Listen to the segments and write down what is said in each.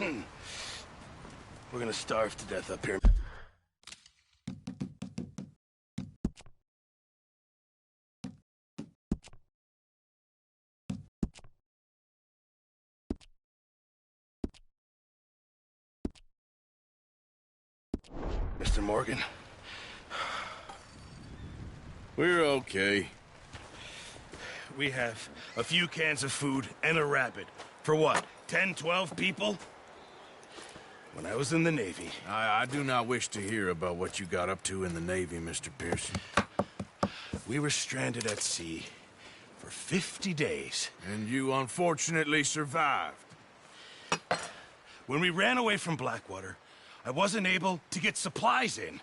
We're gonna starve to death up here. Mr. Morgan. We're okay. We have a few cans of food and a rabbit. For what, 10, 12 people? When I was in the Navy... I do not wish to hear about what you got up to in the Navy, Mr. Pearson. We were stranded at sea for 50 days. And you unfortunately survived. When we ran away from Blackwater, I wasn't able to get supplies in.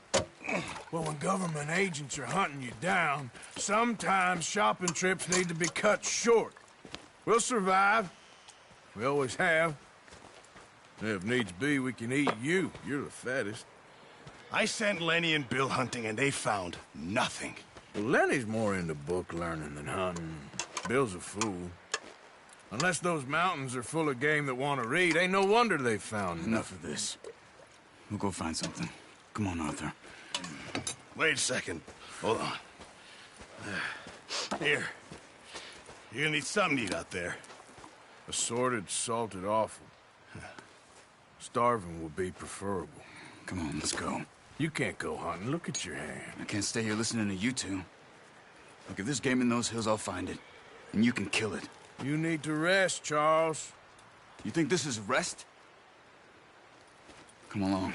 Well, when government agents are hunting you down, sometimes shopping trips need to be cut short. We'll survive. We always have. If needs be, we can eat you. You're the fattest. I sent Lenny and Bill hunting, and they found nothing. Well, Lenny's more into book learning than hunting. Bill's a fool. Unless those mountains are full of game that want to read, ain't no wonder they found Enough of this. We'll go find something. Come on, Arthur. Wait a second. Hold on. Here. You're gonna need something to eat out there. Assorted, salted offal. Starving would be preferable. Come on, let's go. You can't go hunting. Look at your hand. I can't stay here listening to you two. Look, if there's game in those hills, I'll find it. And you can kill it. You need to rest, Charles. You think this is rest? Come along.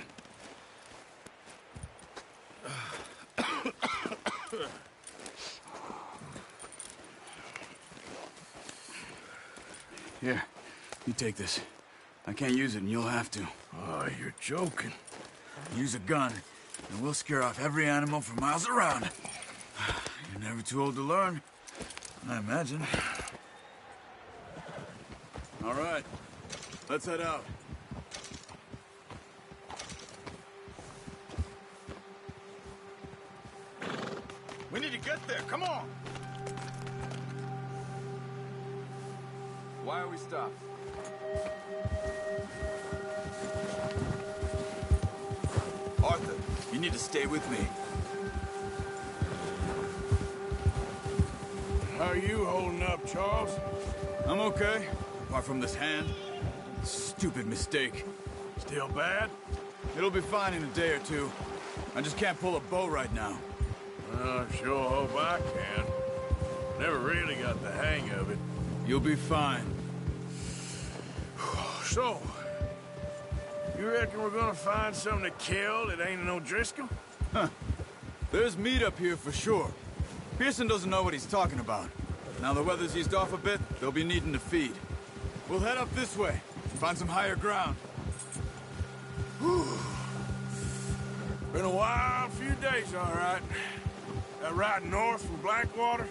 Here, you take this. I can't use it, and you'll have to. Oh, you're joking. Use a gun, and we'll scare off every animal for miles around. You're never too old to learn, I imagine. All right, let's head out. We need to get there. Come on. Why are we stopped? Arthur, you need to stay with me. How are you holding up, Charles? I'm okay, apart from this hand. Stupid mistake. Still bad? It'll be fine in a day or two. I just can't pull a bow right now. I sure hope I can. Never really got the hang of it. You'll be fine. So, you reckon we're gonna find something to kill that ain't no Driscoll? Huh. There's meat up here for sure. Pearson doesn't know what he's talking about. Now the weather's eased off a bit, they'll be needing to feed. We'll head up this way, find some higher ground. Whew. Been a wild few days, all right. That ride north from Blackwater,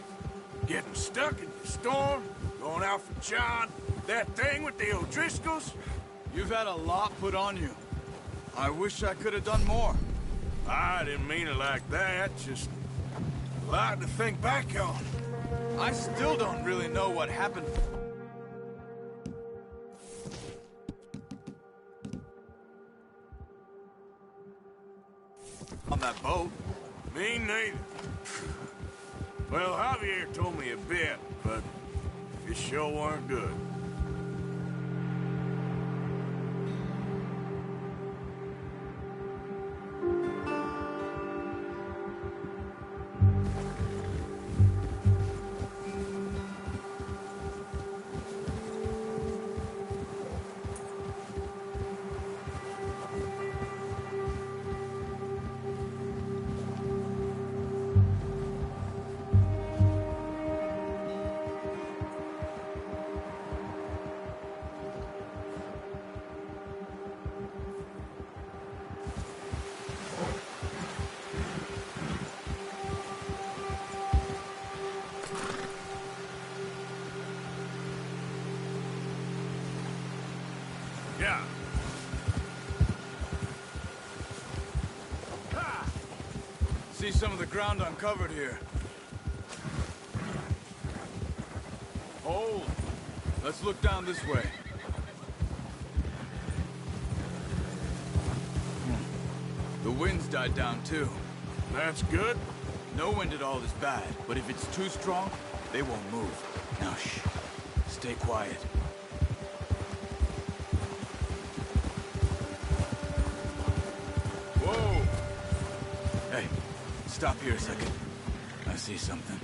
getting stuck in the storm, going out for John, that thing with the O'Driscolls. You've had a lot put on you. I wish I could have done more. I didn't mean it like that, just a lot to think back on. I still don't really know what happened. On that boat. Me neither. Well, Javier told me a bit, but it sure weren't good. Yeah. See some of the ground uncovered here. Hold. Let's look down this way. wind's died down, too. That's good. No wind at all is bad, but if it's too strong, they won't move. Now, shh. Stay quiet. Whoa! Hey, stop here a second. I see something.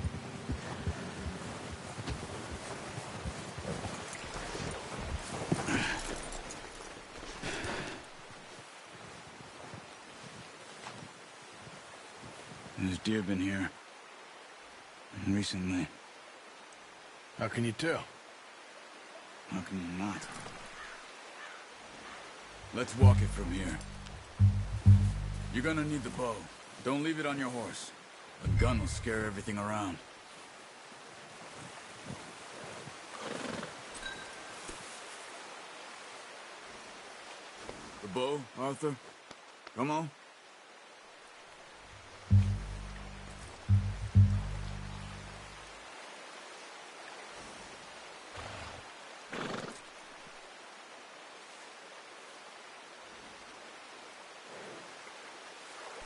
There's deer been here. And recently. How can you tell? How can you not? Let's walk it from here. You're gonna need the bow. Don't leave it on your horse. A gun will scare everything around. The bow, Arthur? Come on.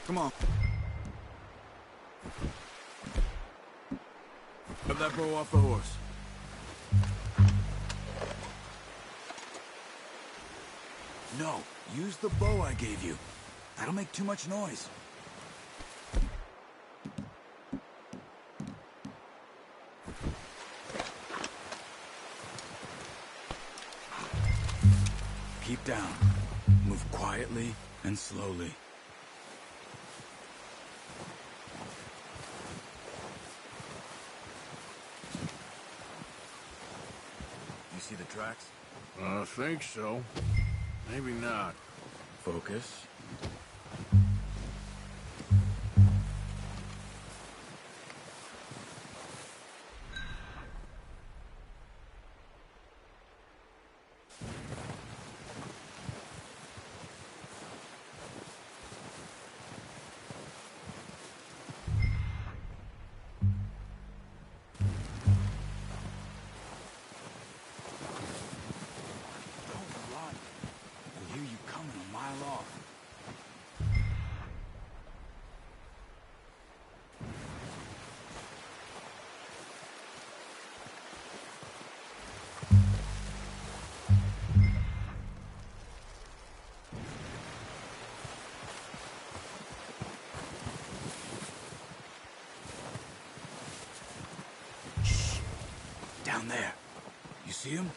Come on. Grab that bow off the horse. No, use the bow I gave you. That'll make too much noise. Keep down. Move quietly and slowly. You see the tracks? I think so. Maybe not. Focus. Down there. You see him?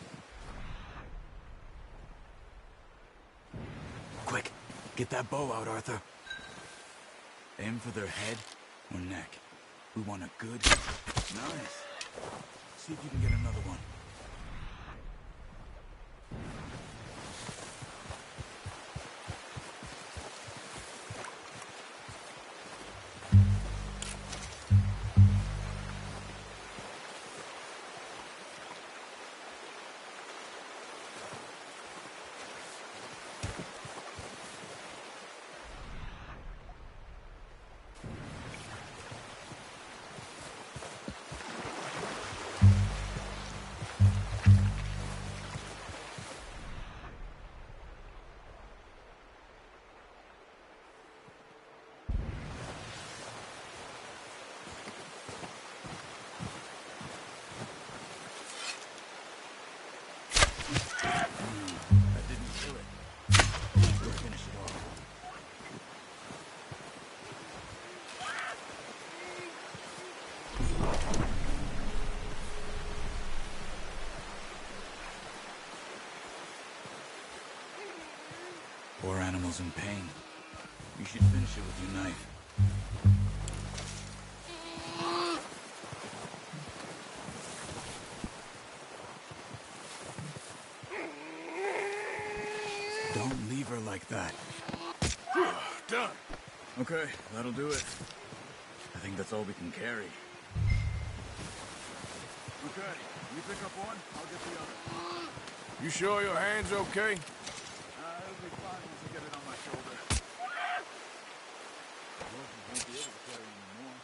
Quick, get that bow out, Arthur. Aim for their head or neck. We want a good... Nice. See if you can get another one. Poor animal's in pain. You should finish it with your knife. Don't leave her like that. Done. Okay, that'll do it. I think that's all we can carry. Okay, you pick up one, I'll get the other. You sure your hand's okay? It'll be fine once I get it on my shoulder. Horses won't be able to carry anymore.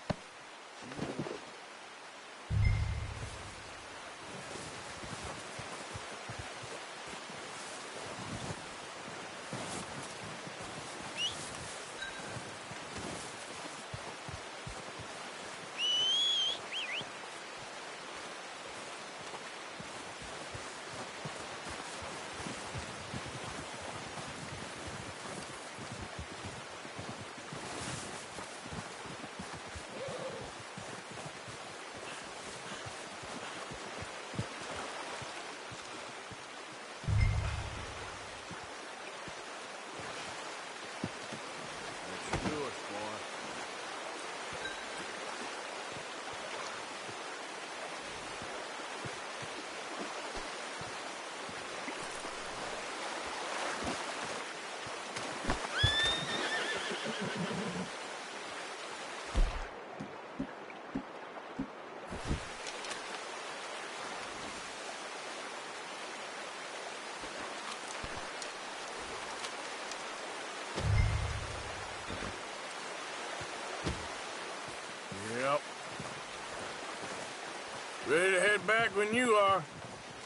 when you are.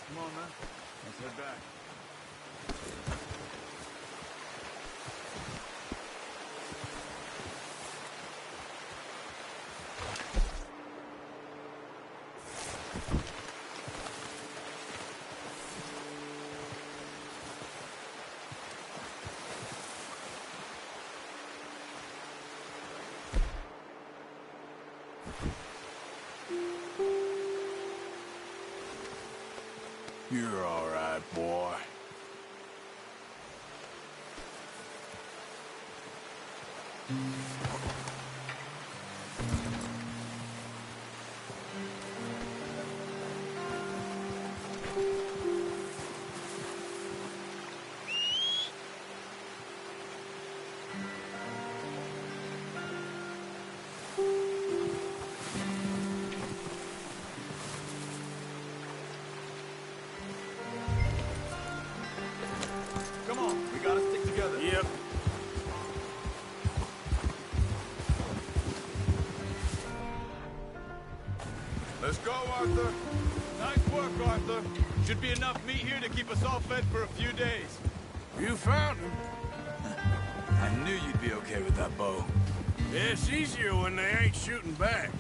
Come on, man. Let's head back. You're all right, boy. Come on, we gotta stick together. Yep. Let's go, Arthur. Nice work, Arthur. Should be enough meat here to keep us all fed for a few days. You found him. I knew you'd be okay with that bow. It's easier when they ain't shooting back.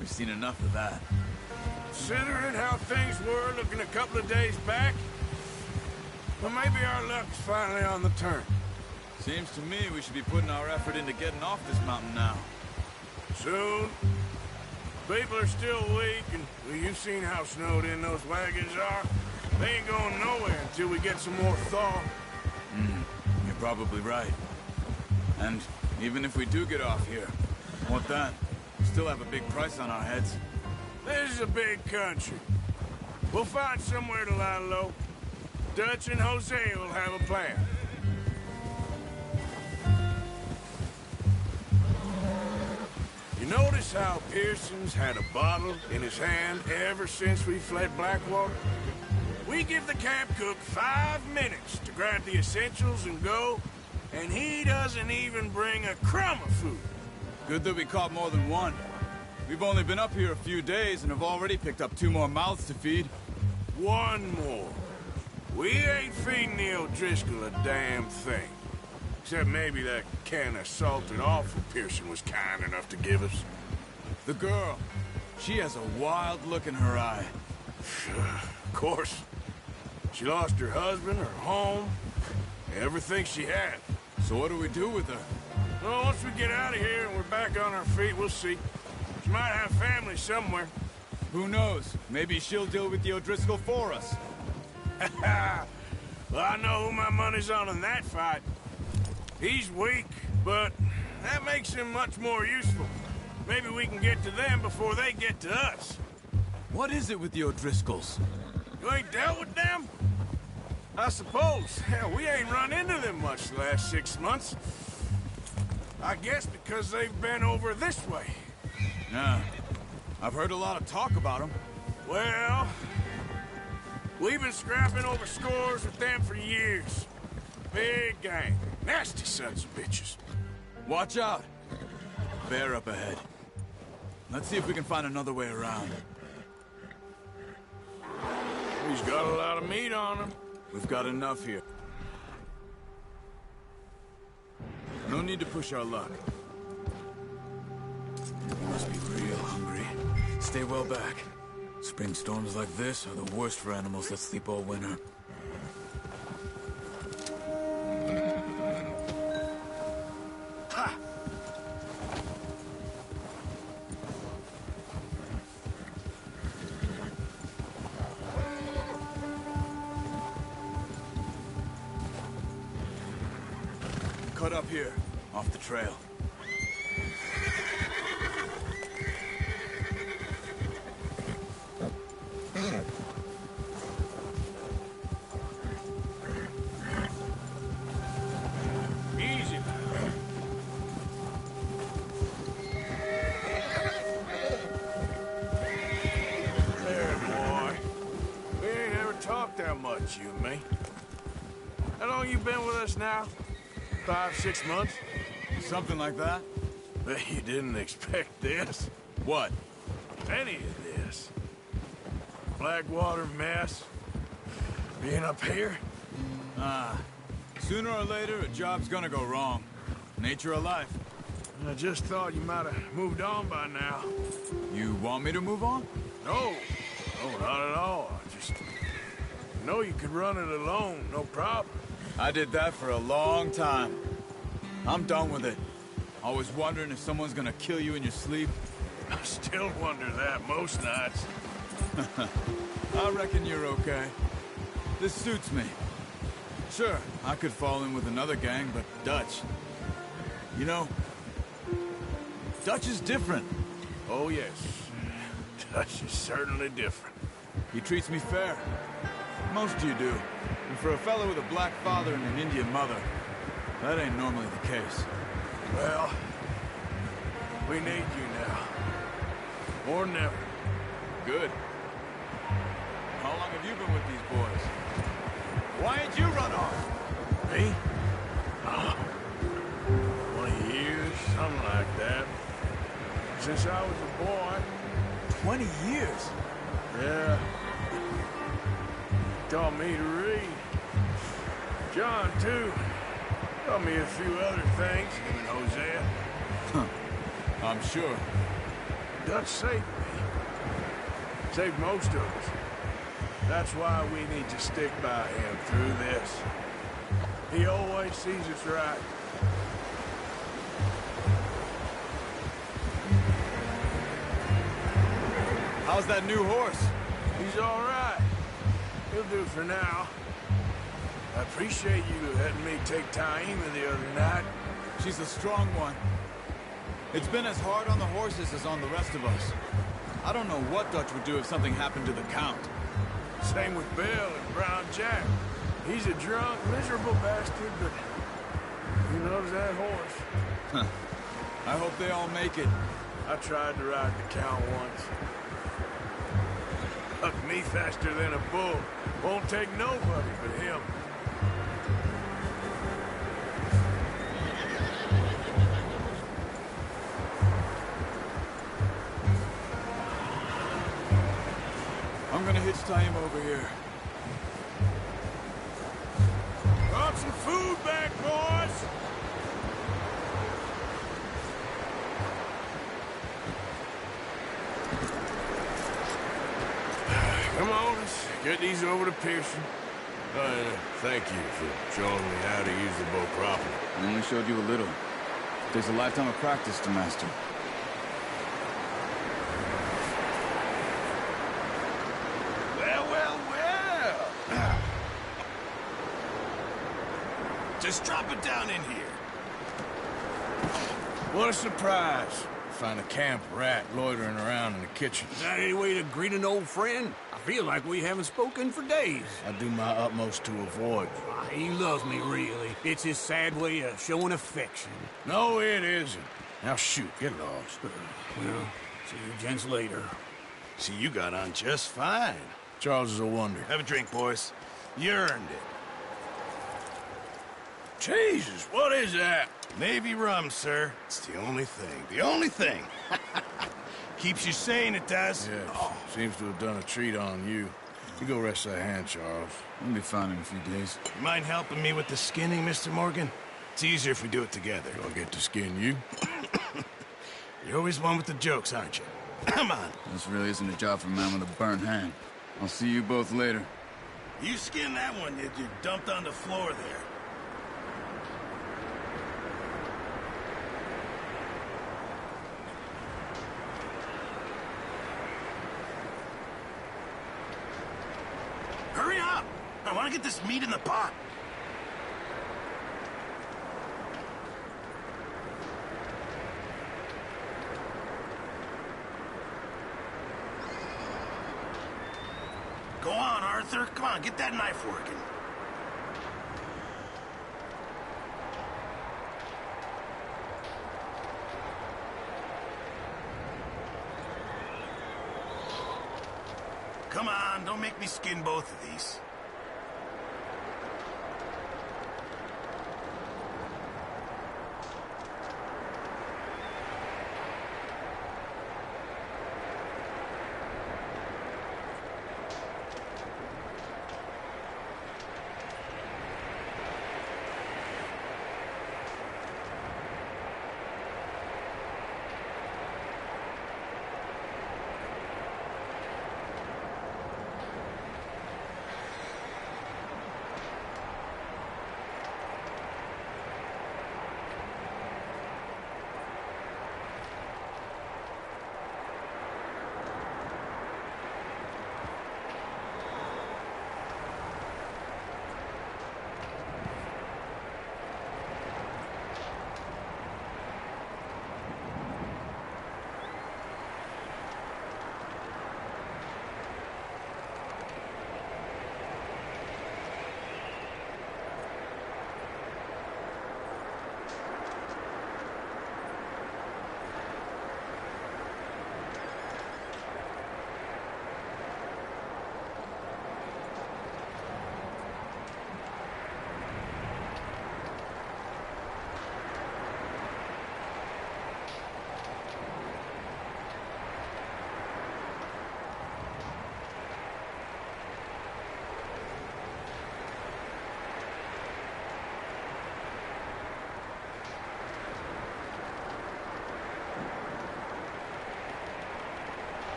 We've seen enough of that. Considering how things were looking a couple of days back, well, maybe our luck's finally on the turn. Seems to me we should be putting our effort into getting off this mountain now. Soon. People are still weak, and well, you've seen how snowed in those wagons are. They ain't going nowhere until we get some more thaw. You're probably right. And even if we do get off here, what then? We still have a big price on our heads. This is a big country. We'll find somewhere to lie low. Dutch and Jose will have a plan. You notice how Pearson's had a bottle in his hand ever since we fled Blackwater? We give the camp cook 5 minutes to grab the essentials and go, and he doesn't even bring a crumb of food. Good that we caught more than one. We've only been up here a few days and have already picked up 2 more mouths to feed. One more. We ain't feeding the O'Driscoll a damn thing. Except maybe that can of salted offal Pearson was kind enough to give us. The girl, she has a wild look in her eye. Of course. She lost her husband, her home, everything she had. So what do we do with her? Well, once we get out of here and we're back on our feet, we'll see. She might have family somewhere. Who knows? Maybe she'll deal with the O'Driscoll for us. Well, I know who my money's on in that fight. He's weak, but that makes him much more useful. Maybe we can get to them before they get to us. What is it with the O'Driscolls? You ain't dealt with them? I suppose. Hell, we ain't run into them much the last 6 months. I guess because they've been over this way. Yeah. I've heard a lot of talk about them. Well, we've been scrapping over scores with them for years. Big gang. Nasty sons of bitches. Watch out. Bear up ahead. Let's see if we can find another way around. He's got a lot of meat on him. We've got enough here. No need to push our luck. We must be real hungry. Stay well back. Spring storms like this are the worst for animals that sleep all winter. Ha! Cut up here, off the trail. Easy. There, boy. We ain't ever talked that much, you and me. How long you been with us now? 5, 6 months? Something like that? Bet you didn't expect this. What? Any of this. Blackwater mess. Being up here? Sooner or later, a job's gonna go wrong. Nature of life. I just thought you might have moved on by now. You want me to move on? No. No, not at all. I just know you could run it alone, no problem. I did that for a long time. I'm done with it. Always wondering if someone's gonna kill you in your sleep. I still wonder that most nights. I reckon you're okay. This suits me. Sure, I could fall in with another gang, but Dutch... You know, Dutch is different. Oh, yes. Dutch is certainly different. He treats me fair. Most of you do. And for a fellow with a black father and an Indian mother, that ain't normally the case. Well, we need you now. More than ever. Good. How long have you been with these boys? Why ain't you run off? Me? Oh, 20 years, something like that. Since I was a boy. 20 years? Yeah. Taught me to read. John, too. Taught me a few other things, him and Hosea. I'm sure. Dutch saved me. Saved most of us. That's why we need to stick by him through this. He always sees us right. How's that new horse? He's all right. He'll do for now. I appreciate you letting me take Taima the other night. She's a strong one. It's been as hard on the horses as on the rest of us. I don't know what Dutch would do if something happened to the Count. Same with Bill and Brown Jack. He's a drunk, miserable bastard, but he loves that horse. I hope they all make it. I tried to ride the Count once. Hucked me faster than a bull. Won't take nobody but him. I'm gonna hitch Taima over here. Brought some food back, boys! Come on, let's get these over to Pearson. Thank you for showing me how to use the bow properly. I only showed you a little. It takes a lifetime of practice to master. Well. Just drop it down in here. What a surprise. Find a camp rat loitering around in the kitchen. Is that any way to greet an old friend? I feel like we haven't spoken for days. I do my utmost to avoid you. He loves me, really. It's his sad way of showing affection. No, it isn't. Now shoot, get lost. Well, see you gents later. See, you got on just fine. Charles is a wonder. Have a drink, boys. You earned it. Jesus, what is that? Navy rum, sir. It's the only thing. The only thing. Keeps you sane, it does. Yes, seems to have done a treat on you. You go rest that hand, Charles. I'll be fine in a few days. You mind helping me with the skinning, Mr. Morgan? It's easier if we do it together. Do I get to skin you? You're always one with the jokes, aren't you? Come on. This really isn't a job for a man with a burnt hand. I'll see you both later. You skinned that one that you dumped on the floor there. Hurry up! I want to get this meat in the pot. Go on, Arthur. Come on, get that knife working. Come on, don't make me skin both of these.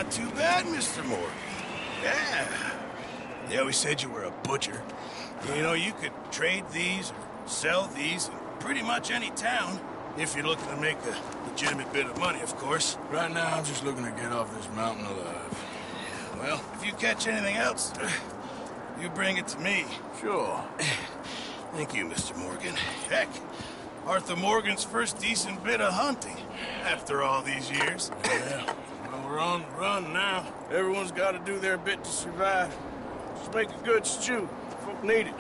Not too bad, Mr. Morgan. Yeah. They always said you were a butcher. You know, you could trade these or sell these in pretty much any town, if you're looking to make a legitimate bit of money, of course. Right now, I'm just looking to get off this mountain alive. Well, if you catch anything else, you bring it to me. Sure. Thank you, Mr. Morgan. Heck, Arthur Morgan's first decent bit of hunting after all these years. Yeah. Well, we're on the run now. Everyone's got to do their bit to survive. Just make a good stew. Folk need it.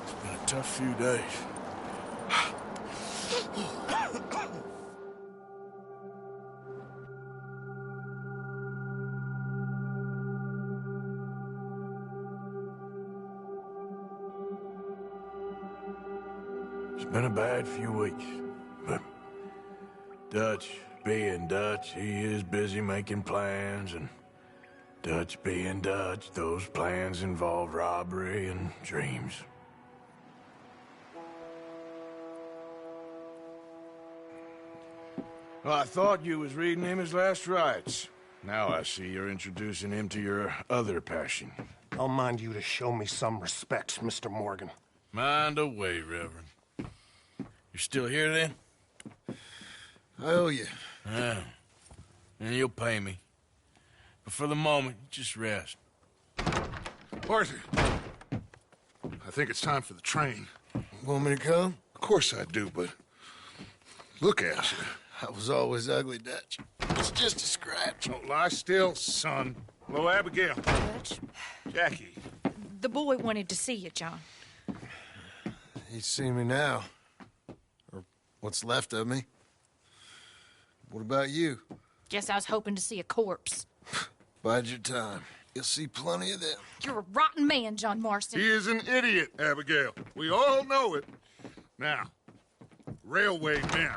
It's been a tough few days. It's been a bad few weeks, but Dutch being Dutch, he is busy making plans, and Dutch being Dutch, those plans involve robbery and dreams. Well, I thought you was reading him his last rites. Now I see you're introducing him to your other passion. I'll mind you to show me some respect, Mr. Morgan. Mind away, Reverend. You're still here, then? I owe you. Yeah. And you'll pay me. But for the moment, just rest. Arthur, I think it's time for the train. Want me to come? Of course I do, but look at you. I was always ugly, Dutch. It's just a scratch. Don't lie still, son. Hello, Abigail. Dutch, Jackie. the boy wanted to see you, John. He's seen me now. Or what's left of me. What about you? Guess I was hoping to see a corpse. Bide your time. You'll see plenty of them. You're a rotten man, John Marston. He is an idiot, Abigail. We all know it. Now, railway men.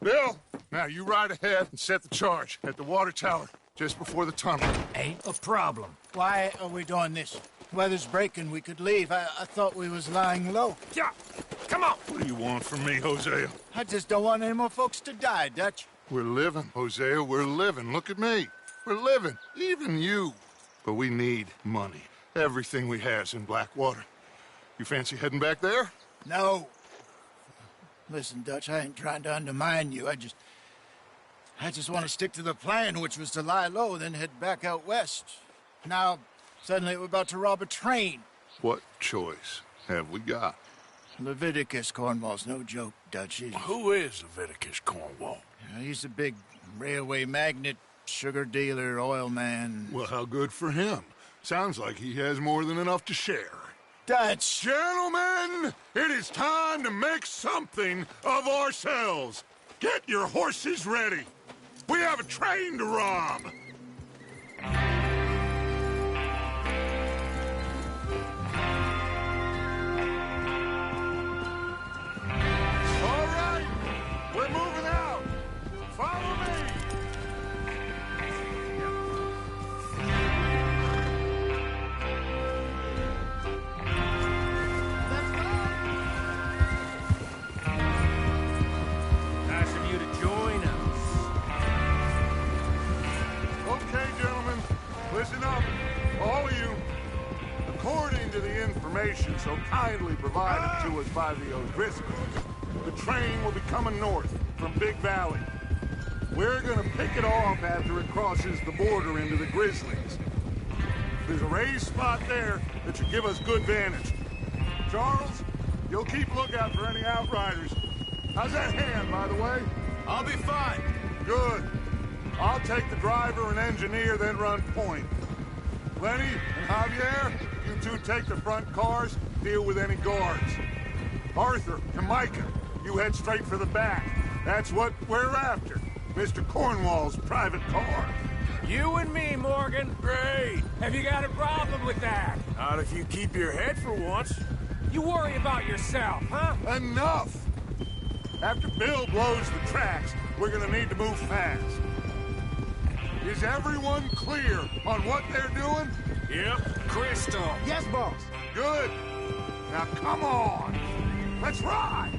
Bill, now you ride ahead and set the charge at the water tower just before the tunnel. Ain't a problem. Why are we doing this? Weather's breaking, we could leave. I thought we was lying low. Yeah, come on. What do you want from me, Hosea? I just don't want any more folks to die, Dutch. We're living, Hosea, we're living. Look at me. We're living, even you. But we need money. Everything we has in Blackwater. You fancy heading back there? No. Listen, Dutch, I ain't trying to undermine you. I just want to stick to the plan, which was to lie low, then head back out west. Now, suddenly we're about to rob a train. What choice have we got? Leviticus Cornwall's no joke, Dutch. Who is Leviticus Cornwall? He's a big railway magnate, sugar dealer, oil man. Well, how good for him. Sounds like he has more than enough to share. Dutch! Gentlemen, it is time to make something of ourselves. Get your horses ready. We have a train to rob. All right, we're moving out. Follow me. Nice of you to join us. Okay, gentlemen, listen up, all of you. According to the information so kindly provided to us by the O'Driscolls, the train will be coming north from Big Valley. We're gonna pick it off after it crosses the border into the Grizzlies. There's a raised spot there that should give us good vantage. Charles, you'll keep lookout for any outriders. How's that hand, by the way? I'll be fine. Good. I'll take the driver and engineer, then run point. Lenny and Javier, you two take the front cars, deal with any guards. Arthur and Micah, you head straight for the back. That's what we're after. Mr. Cornwall's private car. You and me, Morgan. Great. Have you got a problem with that? Not if you keep your head for once. You worry about yourself, huh? Enough! After Bill blows the tracks, we're gonna need to move fast. Is everyone clear on what they're doing? Yep. Crystal. Yes, boss. Good. Now come on. Let's ride.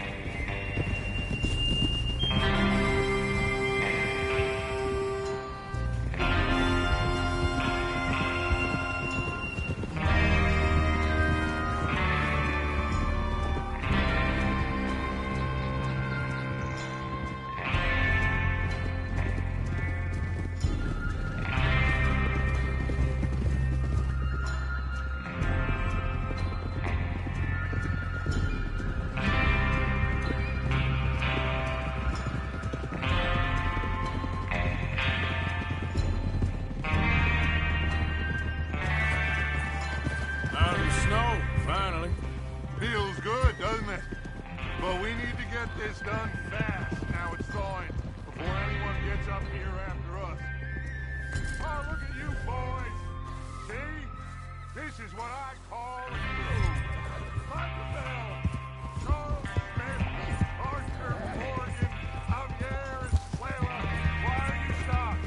But we need to get this done fast. Now it's thawing, before anyone gets up here after us. Oh, look at you boys. See? This is what I call a crew. Like the bell. Charles Smith, Arthur Morgan, Javier Escuela. Why are you stopped?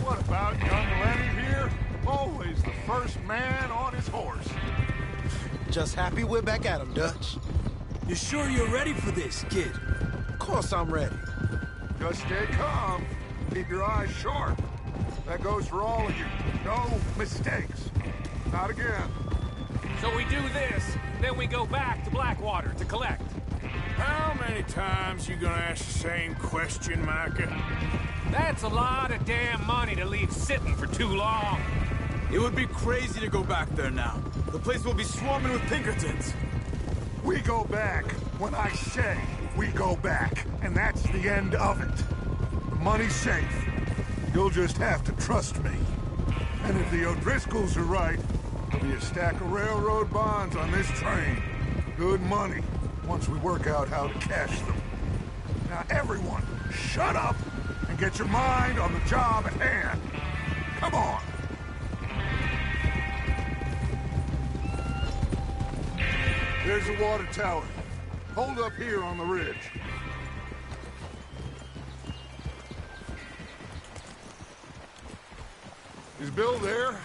What about young Lenny here? Always the first man on his horse. Just happy we're back at him, Dutch. You sure you're ready for this, kid? Of course I'm ready. Just stay calm. Keep your eyes sharp. That goes for all of you. No mistakes. Not again. So we do this, then we go back to Blackwater to collect. How many times you gonna ask the same question, Micah? That's a lot of damn money to leave sitting for too long. It would be crazy to go back there now. The place will be swarming with Pinkertons. We go back when I say we go back, and that's the end of it. The money's safe. You'll just have to trust me. And if the O'Driscolls are right, there'll be a stack of railroad bonds on this train. Good money, once we work out how to cash them. Now everyone, shut up and get your mind on the job at hand. Come on. There's the water tower. Hold up here on the ridge. Is Bill there?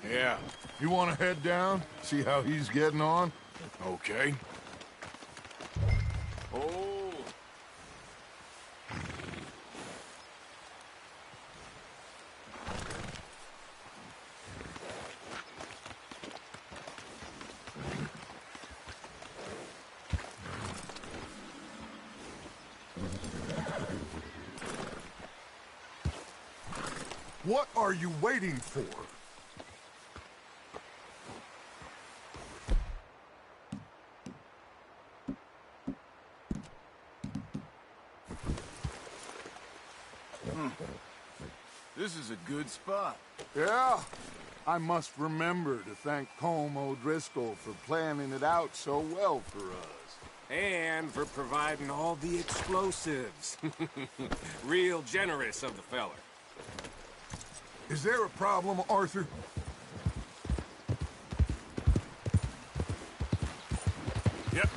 Yeah. You want to head down, see how he's getting on? Okay. Oh. What are you waiting for? This is a good spot. Yeah, I must remember to thank Colm O'Driscoll for planning it out so well for us. And for providing all the explosives. Real generous of the feller. Is there a problem, Arthur? Yep.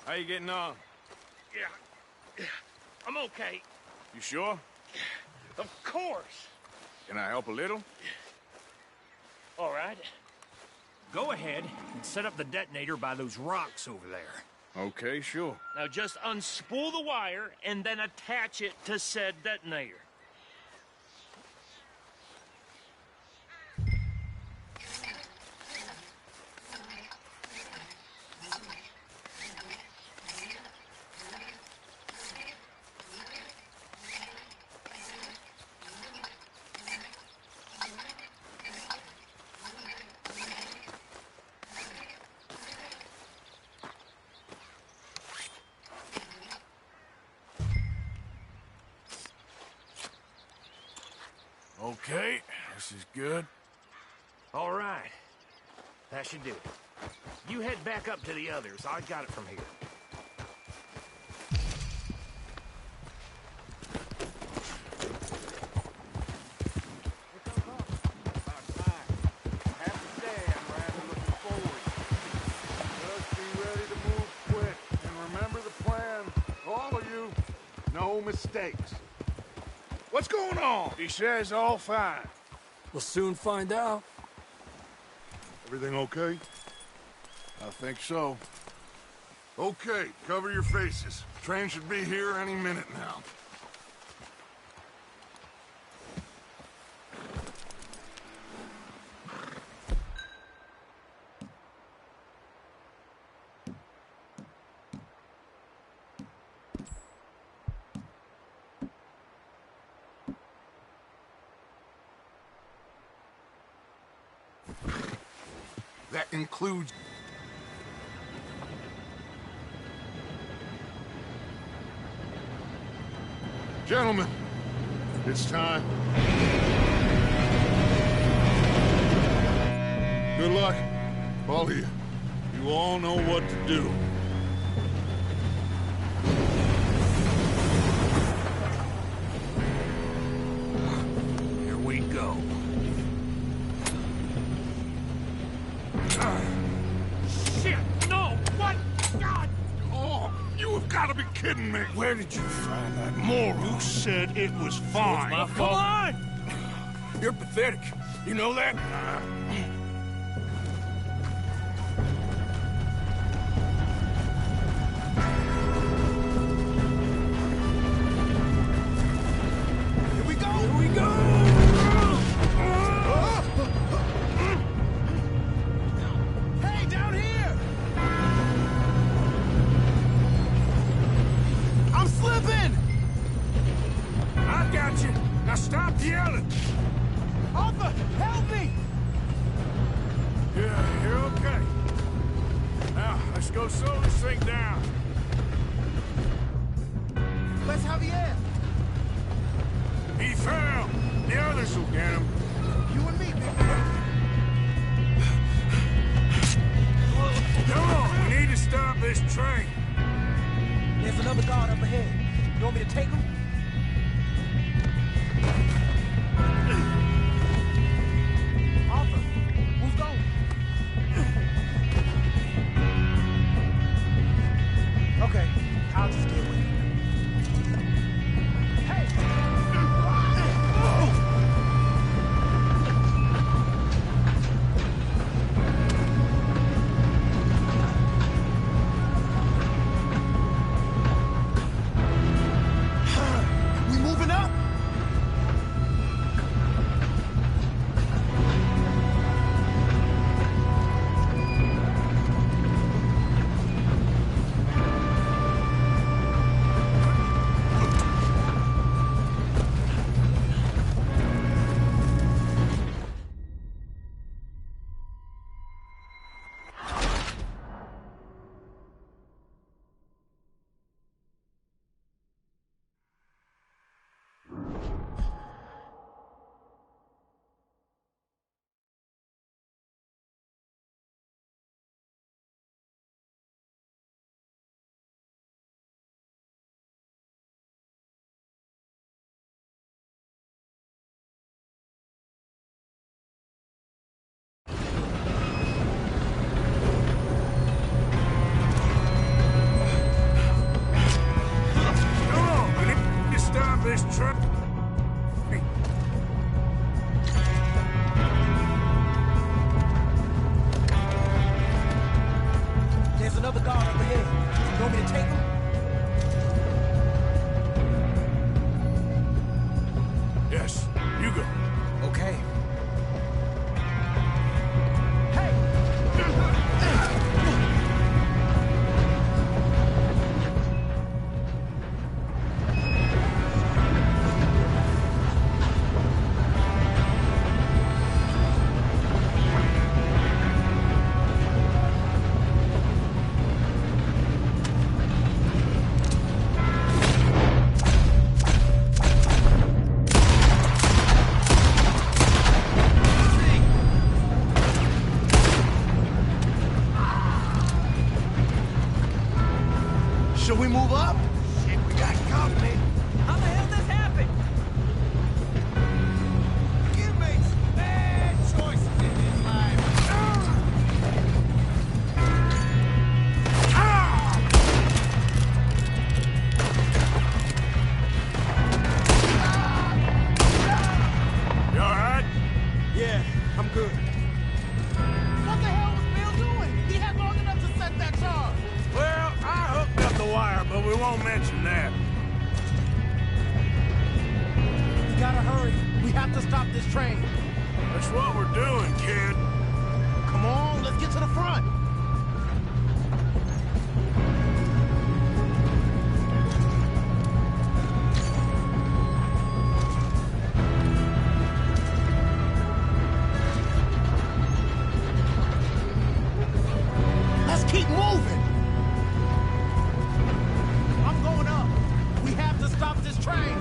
How you getting on? Yeah, I'm okay. You sure? Of course. Can I help a little? All right. Go ahead and set up the detonator by those rocks over there. Okay, sure. Now just unspool the wire and then attach it to said detonator. Okay, this is good. All right. That should do it. You head back up to the others. I got it from here. No mistakes. What's going on? He says all fine. We'll soon find out. Everything okay? I think so. Okay, cover your faces. Train should be here any minute now. That includes... Gentlemen, it's time. Good luck, all of you. You all know what to do. Here we go. Shit! No! What? God! Oh, you have got to be kidding me. Where did you find that moron? You said it was fine. My fault. Come on! You're pathetic. You know that? Here we go! Here we go! Hey, down here! I'm slipping! I got you. Now stop yelling. Arthur, help me! Yeah, you're okay. Now, let's go slow this thing down. Where's Javier? He fell. The others will get him. You and me, big man. Come on, we need to stop this train. There's another guard up ahead. You want me to take him? Arthur, who's going? Okay, I'll just get with you. Hey! We moving up? Come on, we need to stop this train. There's another guard up ahead. You want me to take him? Yes, you go. Okay. Hey! Should we move up? Shit, we got company. How the hell this happened? You make some bad choices in this life. You all right? Yeah, I'm good. What the hell was Bill doing? He had long enough to set that charge. Well, I hooked up the wire, but we won't mention that. We gotta hurry. We have to stop this train. That's what we're doing, kid. Come on, let's get to the front. Let's keep moving. I'm going up. We have to stop this train.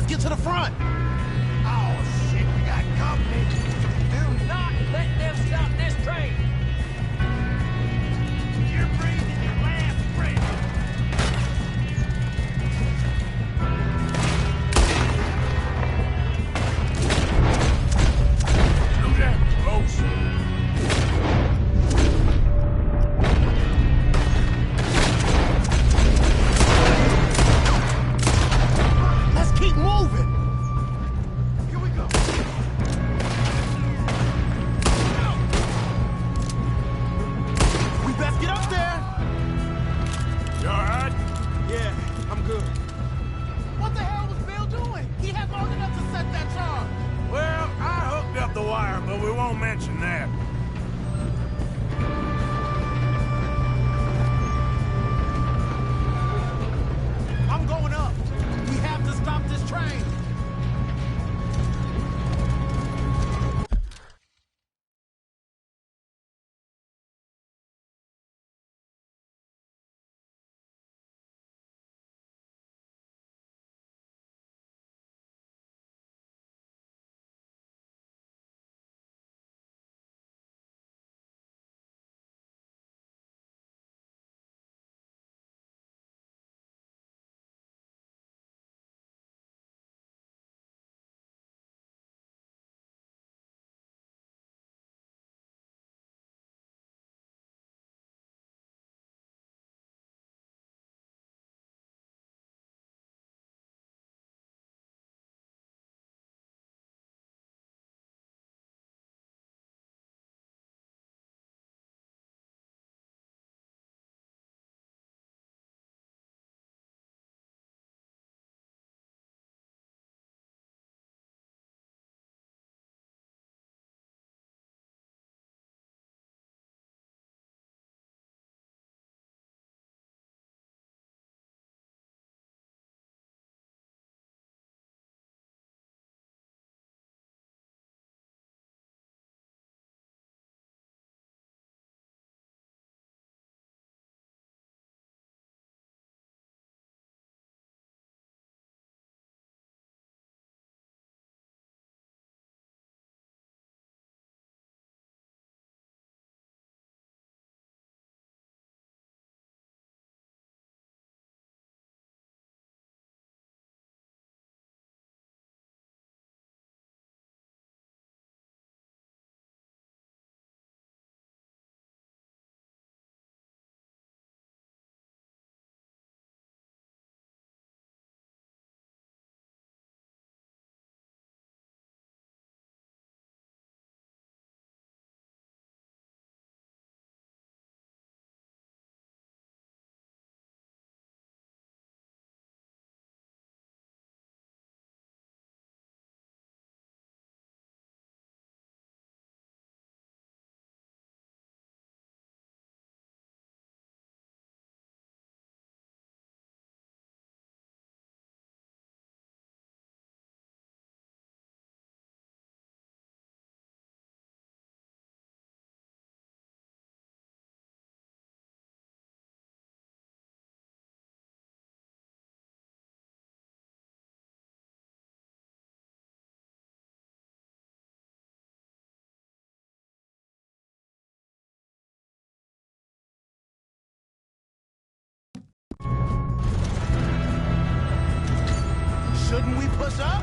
Let's get to the front. Oh, shit, we got company. Do not let them stop this train! You're breathing your last breath. Slow down, folks. Let's keep moving. Here we go. We best get up there. You all right? Yeah, I'm good. What the hell was Bill doing? He had long enough to set that charge. Well, I hooked up the wire, but we won't mention that. I'm going up. We have to stop this train. Shouldn't we push up?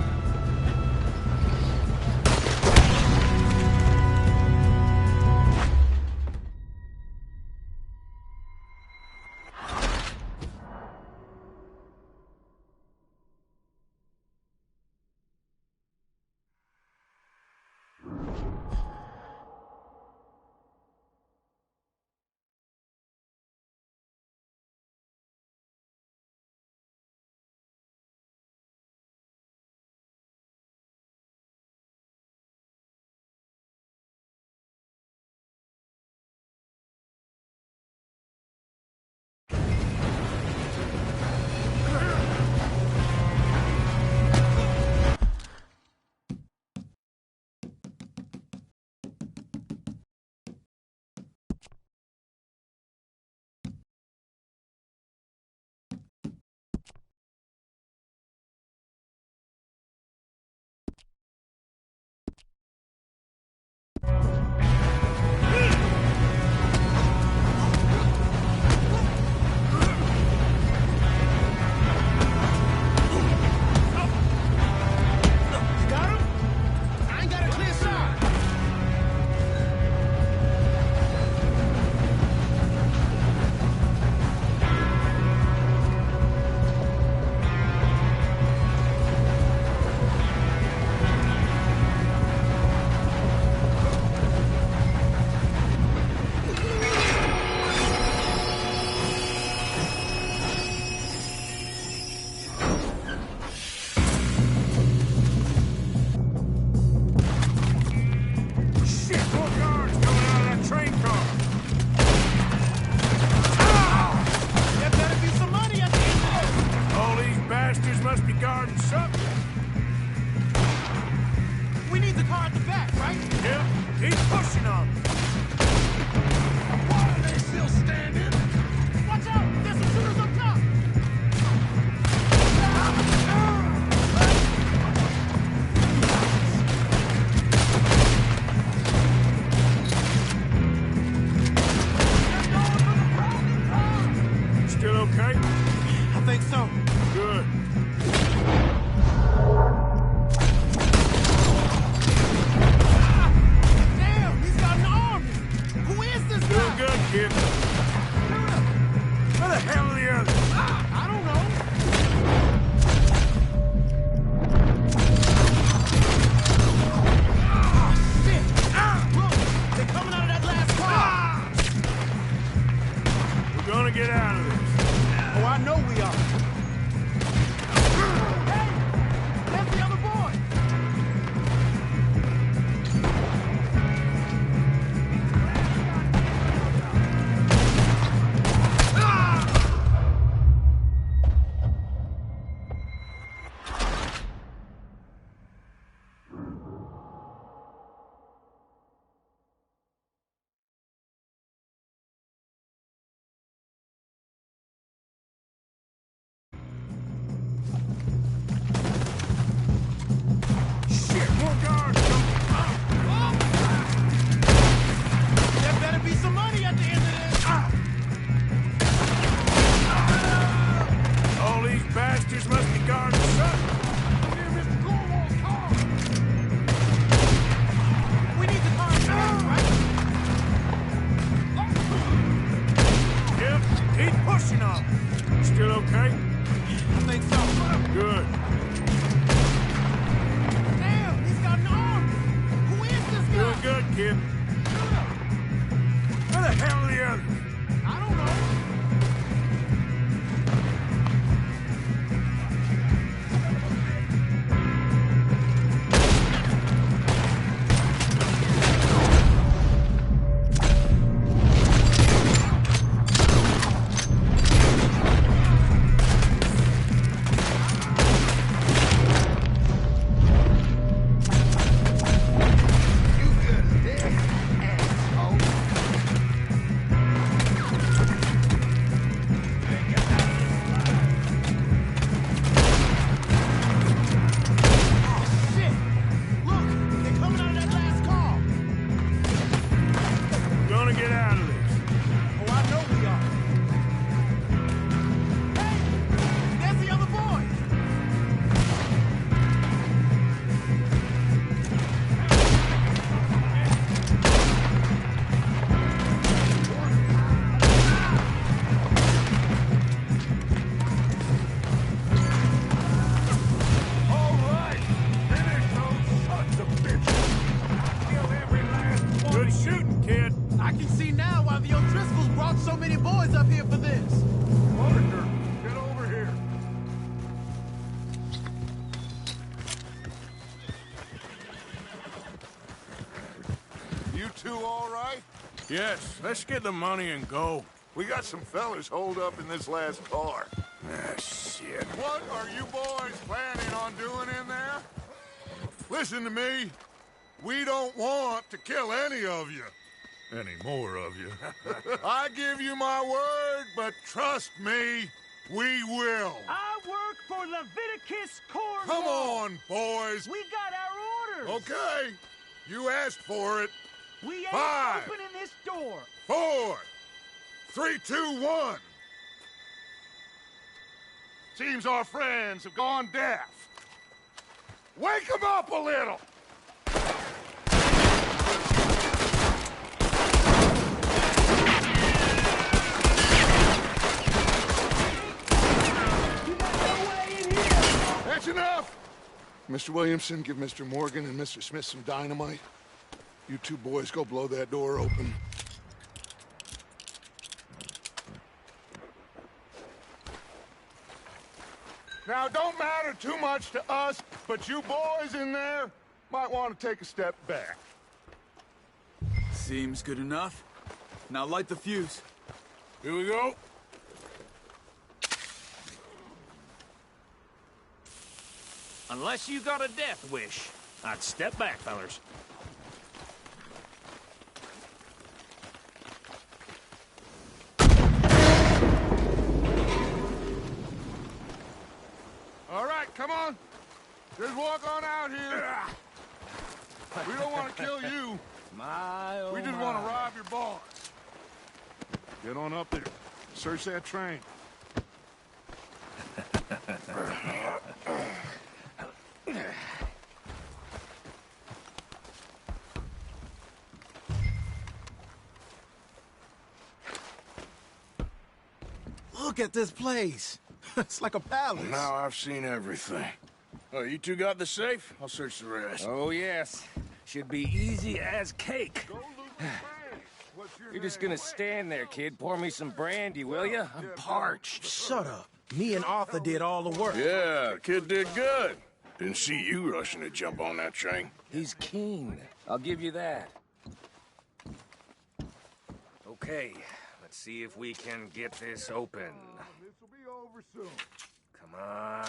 Yes, let's get the money and go. We got some fellas holed up in this last car. Ah, shit. What are you boys planning on doing in there? Listen to me. We don't want to kill any of you. Any more of you. I give you my word, but trust me, we will. I work for Leviticus Corps. Come on, boys. We got our orders. Okay. You asked for it. We ain't 5, opening this door. 4, 3, 2, 1. Seems our friends have gone deaf. Wake them up a little! That's enough! Mr. Williamson, give Mr. Morgan and Mr. Smith some dynamite. You two boys go blow that door open. Now, it don't matter too much to us, but you boys in there might want to take a step back. Seems good enough. Now light the fuse. Here we go. Unless you got a death wish, I'd step back, fellers. All right, come on. Just walk on out here. We don't want to kill you. We just want to rob your boss. Get on up there. Search that train. Look at this place. It's like a palace. Now I've seen everything. Oh, you two got the safe? I'll search the rest. Oh, yes. Should be easy as cake. You're just gonna stand there, kid. Pour me some brandy, will you? I'm parched. Shut up. Me and Arthur did all the work. Yeah, kid did good. Didn't see you rushing to jump on that train. He's keen. I'll give you that. Okay, let's see if we can get this open. This will be over soon. Come on.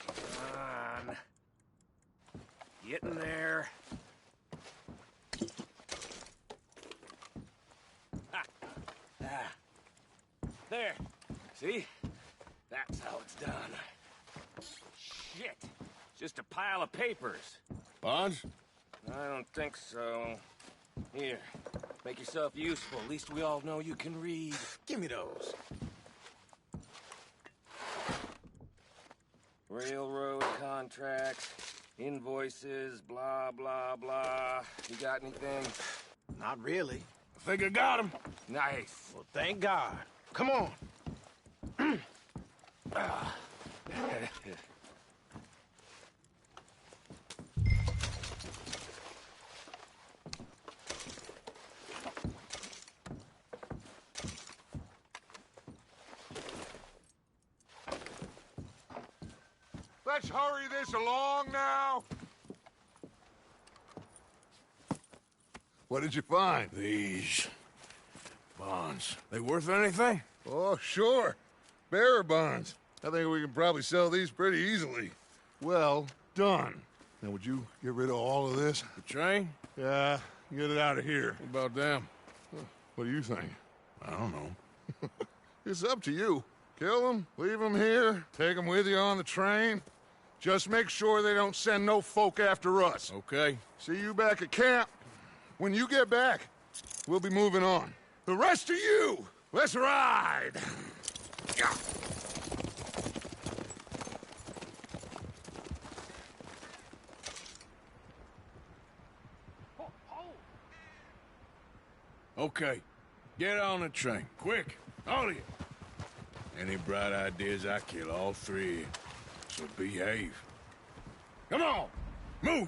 Come on. Get in there. Ah. Ah. There. See? That's how it's done. Shit. Just a pile of papers. Bonds? I don't think so. Here. Make yourself useful. At least we all know you can read. Give me those. Railroad contracts, invoices, blah, blah, blah. You got anything? Not really. I think I got him. Nice. Well, thank God. Come on. Let's hurry this along now. What did you find? These bonds. They worth anything? Oh, sure. Bearer bonds. I think we can probably sell these pretty easily. Well done. Now, would you get rid of all of this? The train? Yeah, get it out of here. What about them? What do you think? I don't know. It's up to you. Kill them, leave them here, take them with you on the train. Just make sure they don't send no folk after us. Okay. See you back at camp. When you get back, we'll be moving on. The rest of you, let's ride! Okay. Get on the train. Quick. All of you. Any bright ideas, I kill all three. So behave. Come on! Move!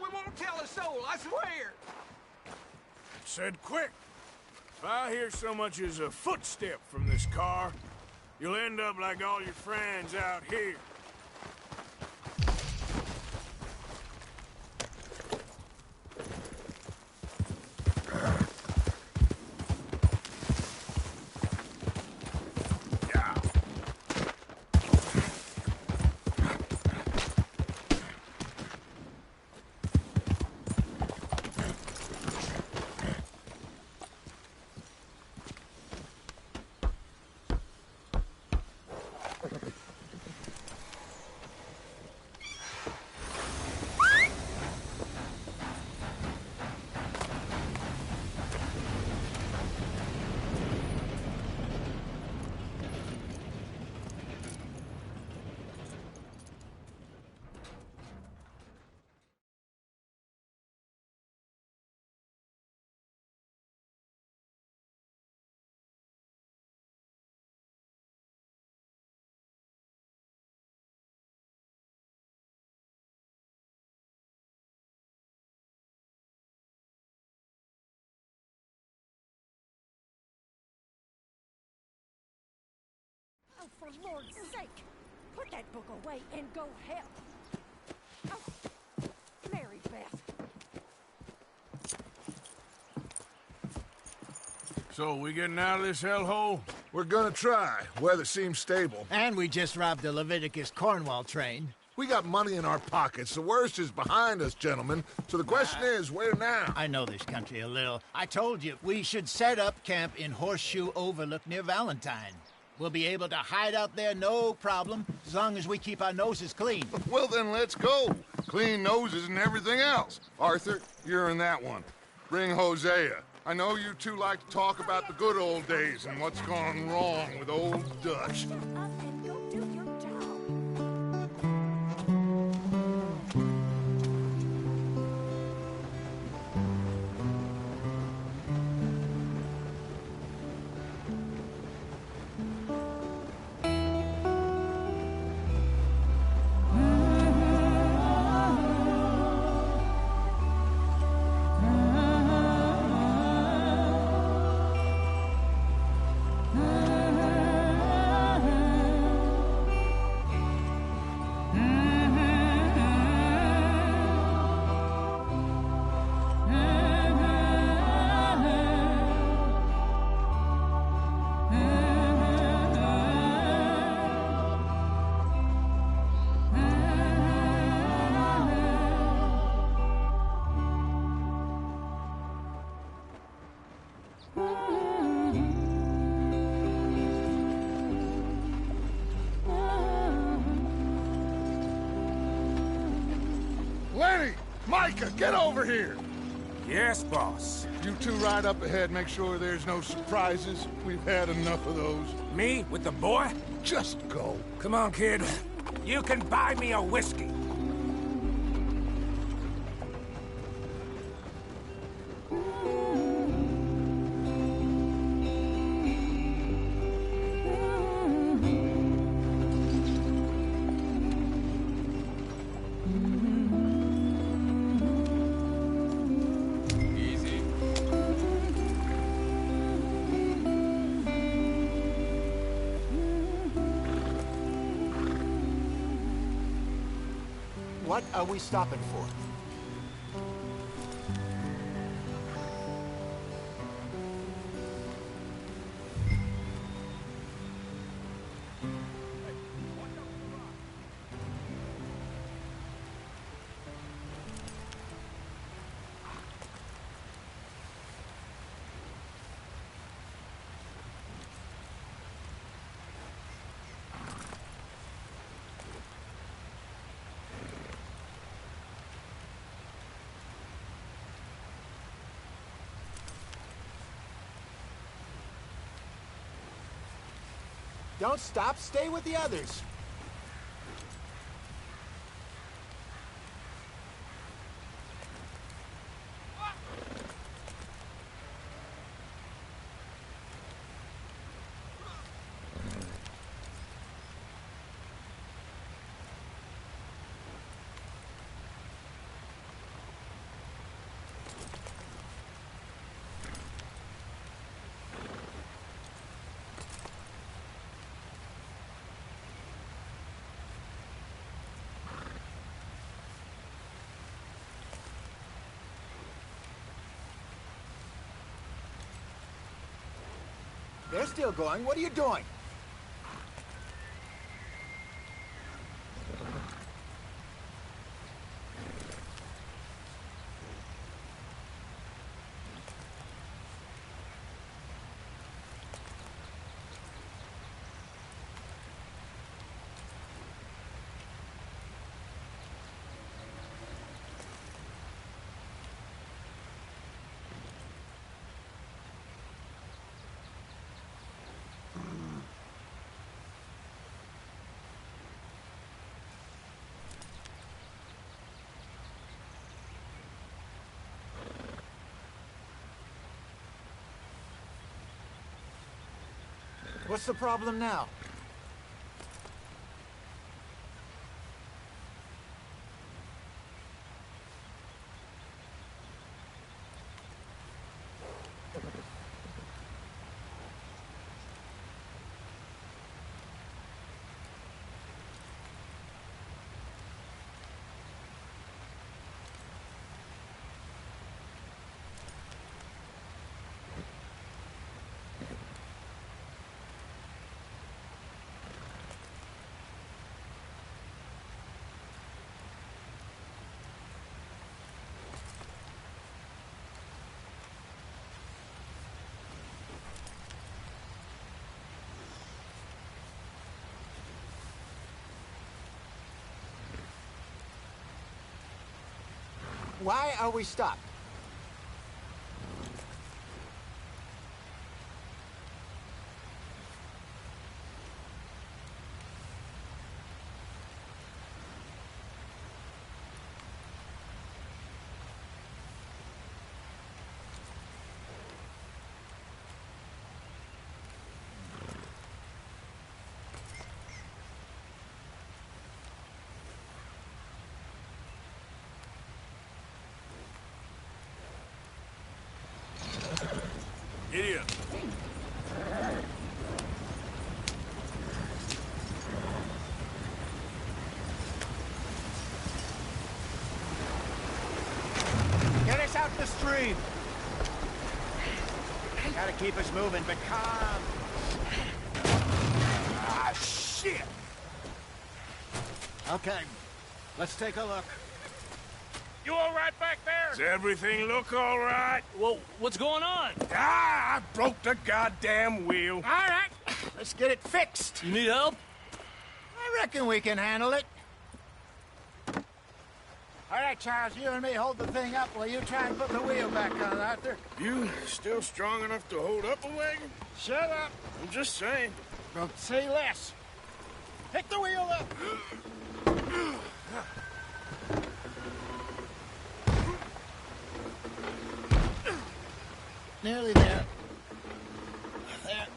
We won't tell a soul, I swear. Said quick. If I hear so much as a footstep from this car, you'll end up like all your friends out here. for Lord's sake! Put that book away and go help. Oh, Mary Beth. So, we getting out of this hellhole? We're gonna try. Weather seems stable. And we just robbed the Leviticus Cornwall train. We got money in our pockets. The worst is behind us, gentlemen. So the question is, where now? I know this country a little. I told you, we should set up camp in Horseshoe Overlook near Valentine. We'll be able to hide out there, no problem, as long as we keep our noses clean. Well, then let's go. Clean noses and everything else. Arthur, you're in that one. Bring Hosea. I know you two like to talk about the good old days and what's gone wrong with old Dutch. Shut up and go do your job. Lenny! Micah, get over here! Yes, boss. You two ride up ahead, make sure there's no surprises. We've had enough of those. Me with the boy? Just go. Come on, kid. You can buy me a whiskey. Easy. What are we stopping for? Don't stop. Stay with the others. They're still going. What are you doing? What's the problem now? Why are we stopped? Idiot. Get us out the stream. Gotta keep us moving, but calm. Ah, shit! Okay, let's take a look. You all right back there? Does everything look all right? Well, what's going on? Ah, I broke the goddamn wheel. All right, let's get it fixed. You need help? I reckon we can handle it. All right, Charles, you and me hold the thing up while you try and put the wheel back on, Arthur. You still strong enough to hold up a wagon? Shut up. I'm just saying. Don't say less. Pick the wheel up. Nearly there. There.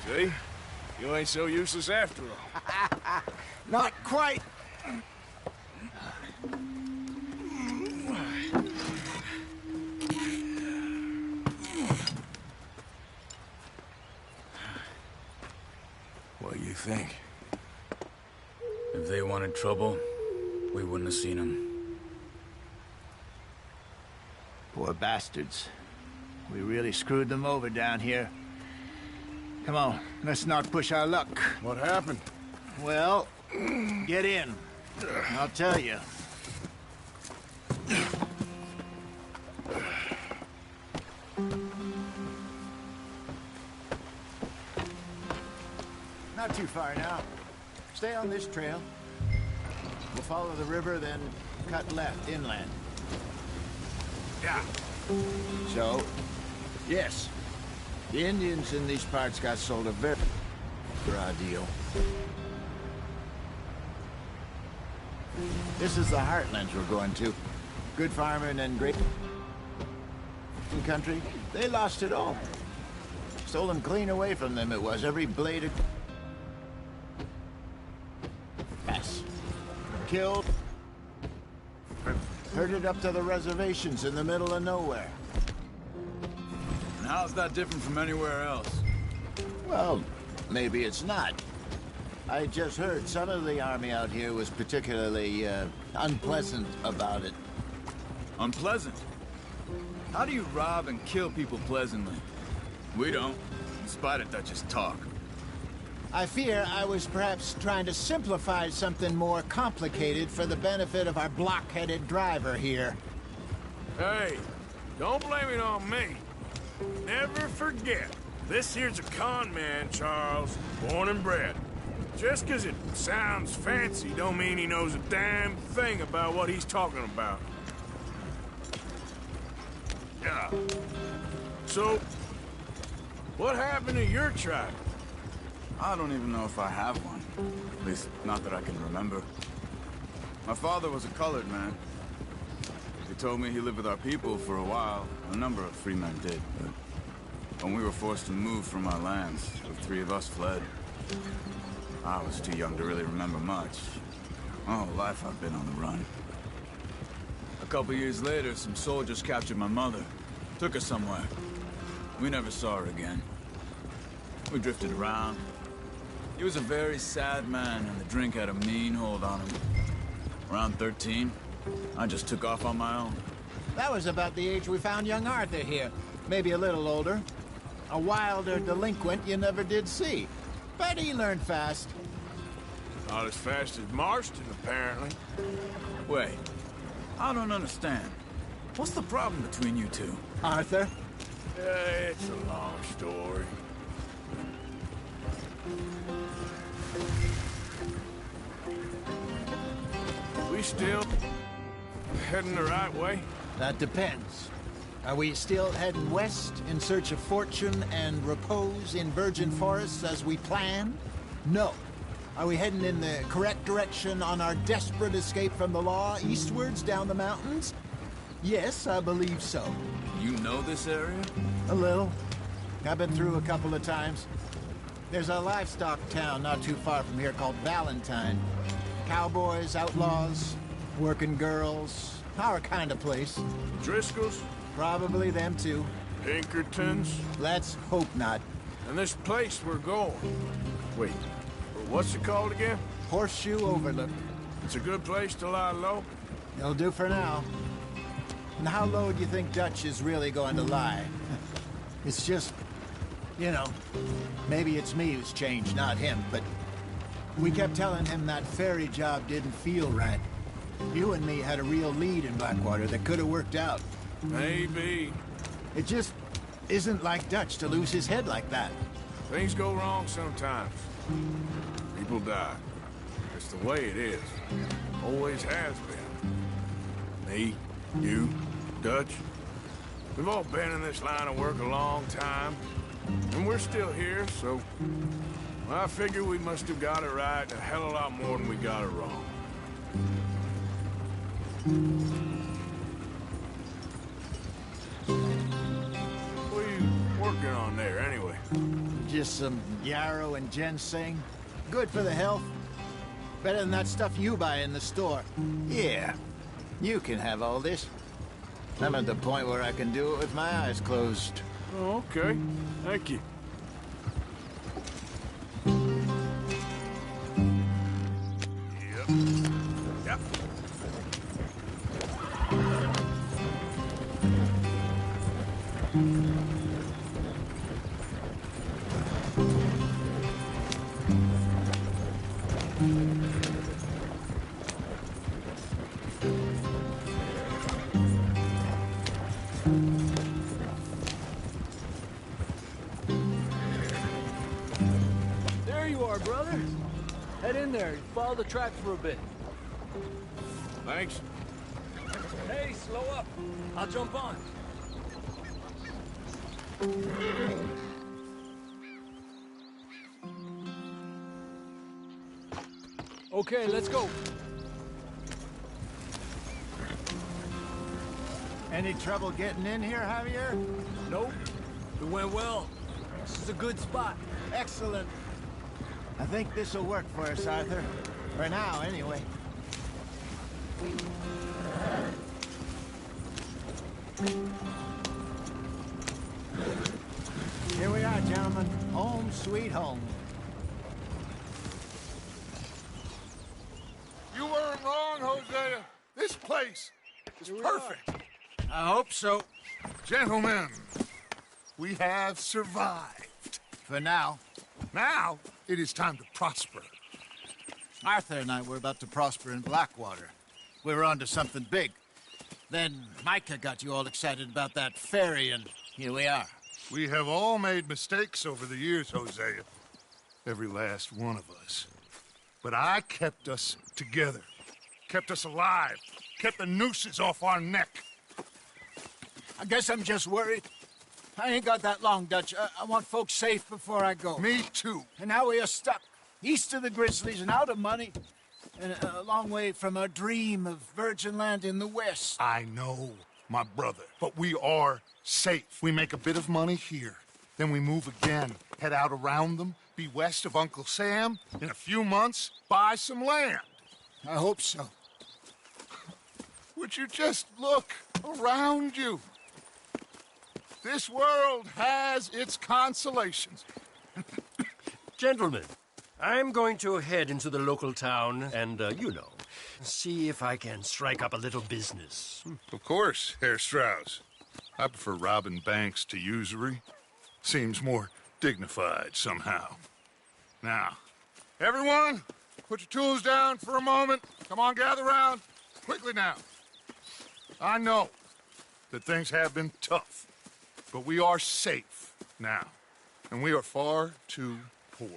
See? You ain't so useless after all. Not quite. What do you think? If they wanted trouble, we wouldn't have seen them. Poor bastards. We really screwed them over down here. Come on, let's not push our luck. What happened? Well, get in. I'll tell you. Not too far now. Stay on this trail. We'll follow the river, then cut left inland. Yeah. So, yes, the Indians in these parts got sold a very raw deal. This is the heartlands we're going to. Good farming and great country. They lost it all. Stolen clean away from them it was, every blade of grass. Killed. Herded up to the reservations in the middle of nowhere. And how's that different from anywhere else? Well, maybe it's not. I just heard some of the army out here was particularly, unpleasant about it. Unpleasant? How do you rob and kill people pleasantly? We don't, in spite of Dutch's talk. I fear I was perhaps trying to simplify something more complicated for the benefit of our block-headed driver here. Hey, don't blame it on me. Never forget, this here's a con man, Charles, born and bred. Just 'cause it sounds fancy don't mean he knows a damn thing about what he's talking about. Yeah. So, what happened to your tribe? I don't even know if I have one. At least, not that I can remember. My father was a colored man. He told me he lived with our people for a while. A number of free men did, but when we were forced to move from our lands, the three of us fled. I was too young to really remember much. My whole life I've been on the run. A couple years later, some soldiers captured my mother. Took her somewhere. We never saw her again. We drifted around. He was a very sad man, and the drink had a mean hold on him. Around 13, I just took off on my own. That was about the age we found young Arthur here. Maybe a little older. A wilder delinquent you never did see. But he learned fast. Not as fast as Marston, apparently. Wait, I don't understand. What's the problem between you two? Arthur? It's a long story. still heading the right way? That depends. Are we still heading west in search of fortune and repose in virgin forests as we planned? No. Are we heading in the correct direction on our desperate escape from the law eastwards down the mountains? Yes, I believe so. You know this area? A little. I've been through a couple of times. There's a livestock town not too far from here called Valentine. Cowboys, outlaws, working girls, our kind of place. Driscoll's? Probably them too. Pinkertons? Let's hope not. And this place we're going. Wait, what's it called again? Horseshoe Overlook. It's a good place to lie low? It'll do for now. And how low do you think Dutch is really going to lie? It's just, you know, maybe it's me who's changed, not him, but we kept telling him that ferry job didn't feel right. You and me had a real lead in Blackwater that could have worked out. Maybe. It just isn't like Dutch to lose his head like that. Things go wrong sometimes. People die. It's the way it is. Always has been. Me, you, Dutch. We've all been in this line of work a long time. And we're still here, so... well, I figure we must have got it right a hell of a lot more than we got it wrong. What are you working on there, anyway? Just some yarrow and ginseng. Good for the health. Better than that stuff you buy in the store. Yeah, you can have all this. I'm at the point where I can do it with my eyes closed. Oh, okay. Thank you. Yep. There you are, brother. Head in there and follow the track for a bit. Thanks. Hey, slow up. I'll jump on. Okay, let's go. Any trouble getting in here, Javier? Nope. It went well. This is a good spot. Excellent. I think this'll work for us, Arthur. For now, anyway. Here we are, gentlemen. Home sweet home. You weren't wrong, Hosea. This place is perfect. I hope so. Gentlemen, we have survived. For now. Now, it is time to prosper. Arthur and I were about to prosper in Blackwater. We were onto something big. Then Micah got you all excited about that ferry, and here we are. We have all made mistakes over the years, Hosea. Every last one of us. But I kept us together. Kept us alive. Kept the nooses off our neck. I guess I'm just worried. I ain't got that long, Dutch. I want folks safe before I go. Me too. And now we are stuck. East of the Grizzlies and out of money. And a long way from our dream of virgin land in the west. I know, my brother. But we are safe. We make a bit of money here. Then we move again. Head out around them. Be west of Uncle Sam. In a few months, buy some land. I hope so. Would you just look around you? This world has its consolations. Gentlemen, I'm going to head into the local town and, you know, see if I can strike up a little business. Of course, Herr Strauss. I prefer robbing banks to usury. Seems more dignified somehow. Now, everyone, put your tools down for a moment. Come on, gather round. Quickly now. I know that things have been tough, but we are safe now, and we are far too poor.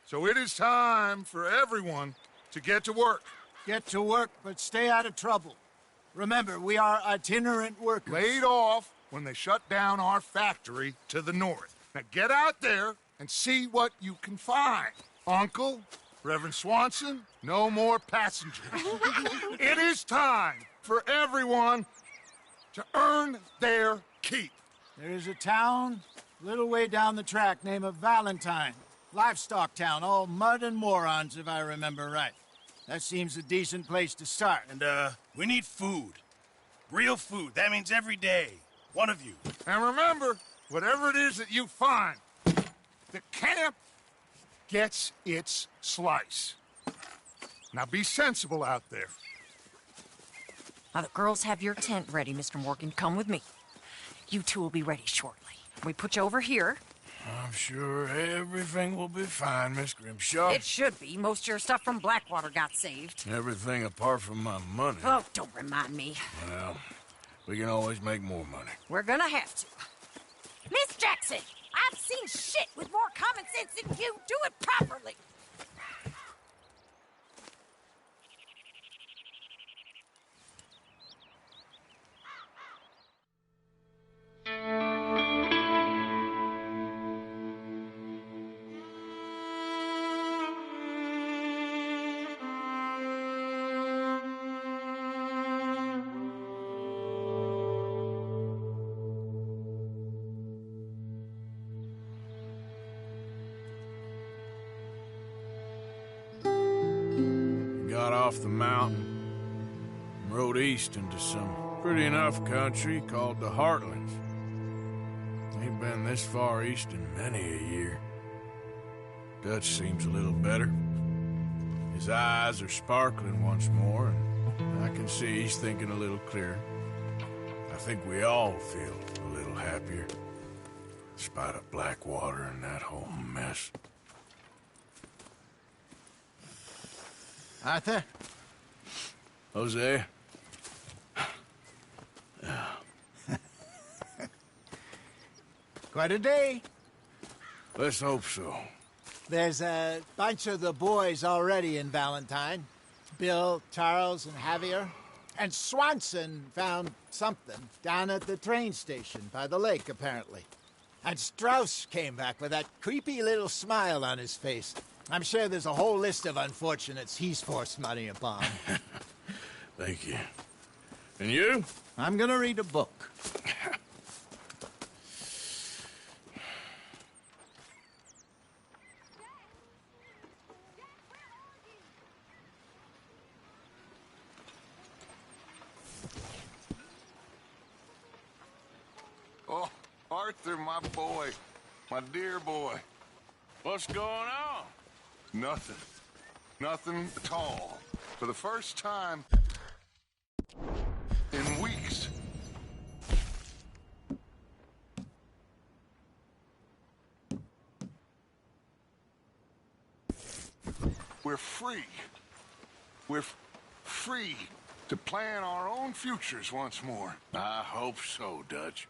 So it is time for everyone to get to work. Get to work, but stay out of trouble. Remember, we are itinerant workers. Laid off when they shut down our factory to the north. Now get out there and see what you can find. Uncle, Reverend Swanson, no more passengers. It is time for everyone to earn their keep. There is a town a little way down the track named Valentine. Livestock town, all mud and morons, if I remember right. That seems a decent place to start. And, we need food. Real food. That means every day. One of you. And remember, whatever it is that you find, the camp gets its slice. Now be sensible out there. Now the girls have your tent ready, Mr. Morgan. Come with me. You two will be ready shortly. We put you over here. I'm sure everything will be fine, Miss Grimshaw. It should be. Most of your stuff from Blackwater got saved. Everything apart from my money. Oh, don't remind me. Well, we can always make more money. We're gonna have to. Miss Jackson, I've seen shit with more common sense than you. Do it properly. Got off the mountain and rode east into some pretty enough country called the Heartlands. Ain't been this far east in many a year. Dutch seems a little better. His eyes are sparkling once more, and I can see he's thinking a little clearer. I think we all feel a little happier, in spite of Blackwater and that whole mess. Arthur? Jose? Quite a day. Let's hope so. There's a bunch of the boys already in Valentine. Bill, Charles, and Javier. And Swanson found something down at the train station by the lake, apparently. And Strauss came back with that creepy little smile on his face. I'm sure there's a whole list of unfortunates he's forced money upon. Thank you. And you? I'm gonna read a book. Oh, Arthur, my boy. My dear boy. What's going on? Nothing. Nothing at all. For the first time in weeks. We're free. We're free to plan our own futures once more. I hope so, Dutch.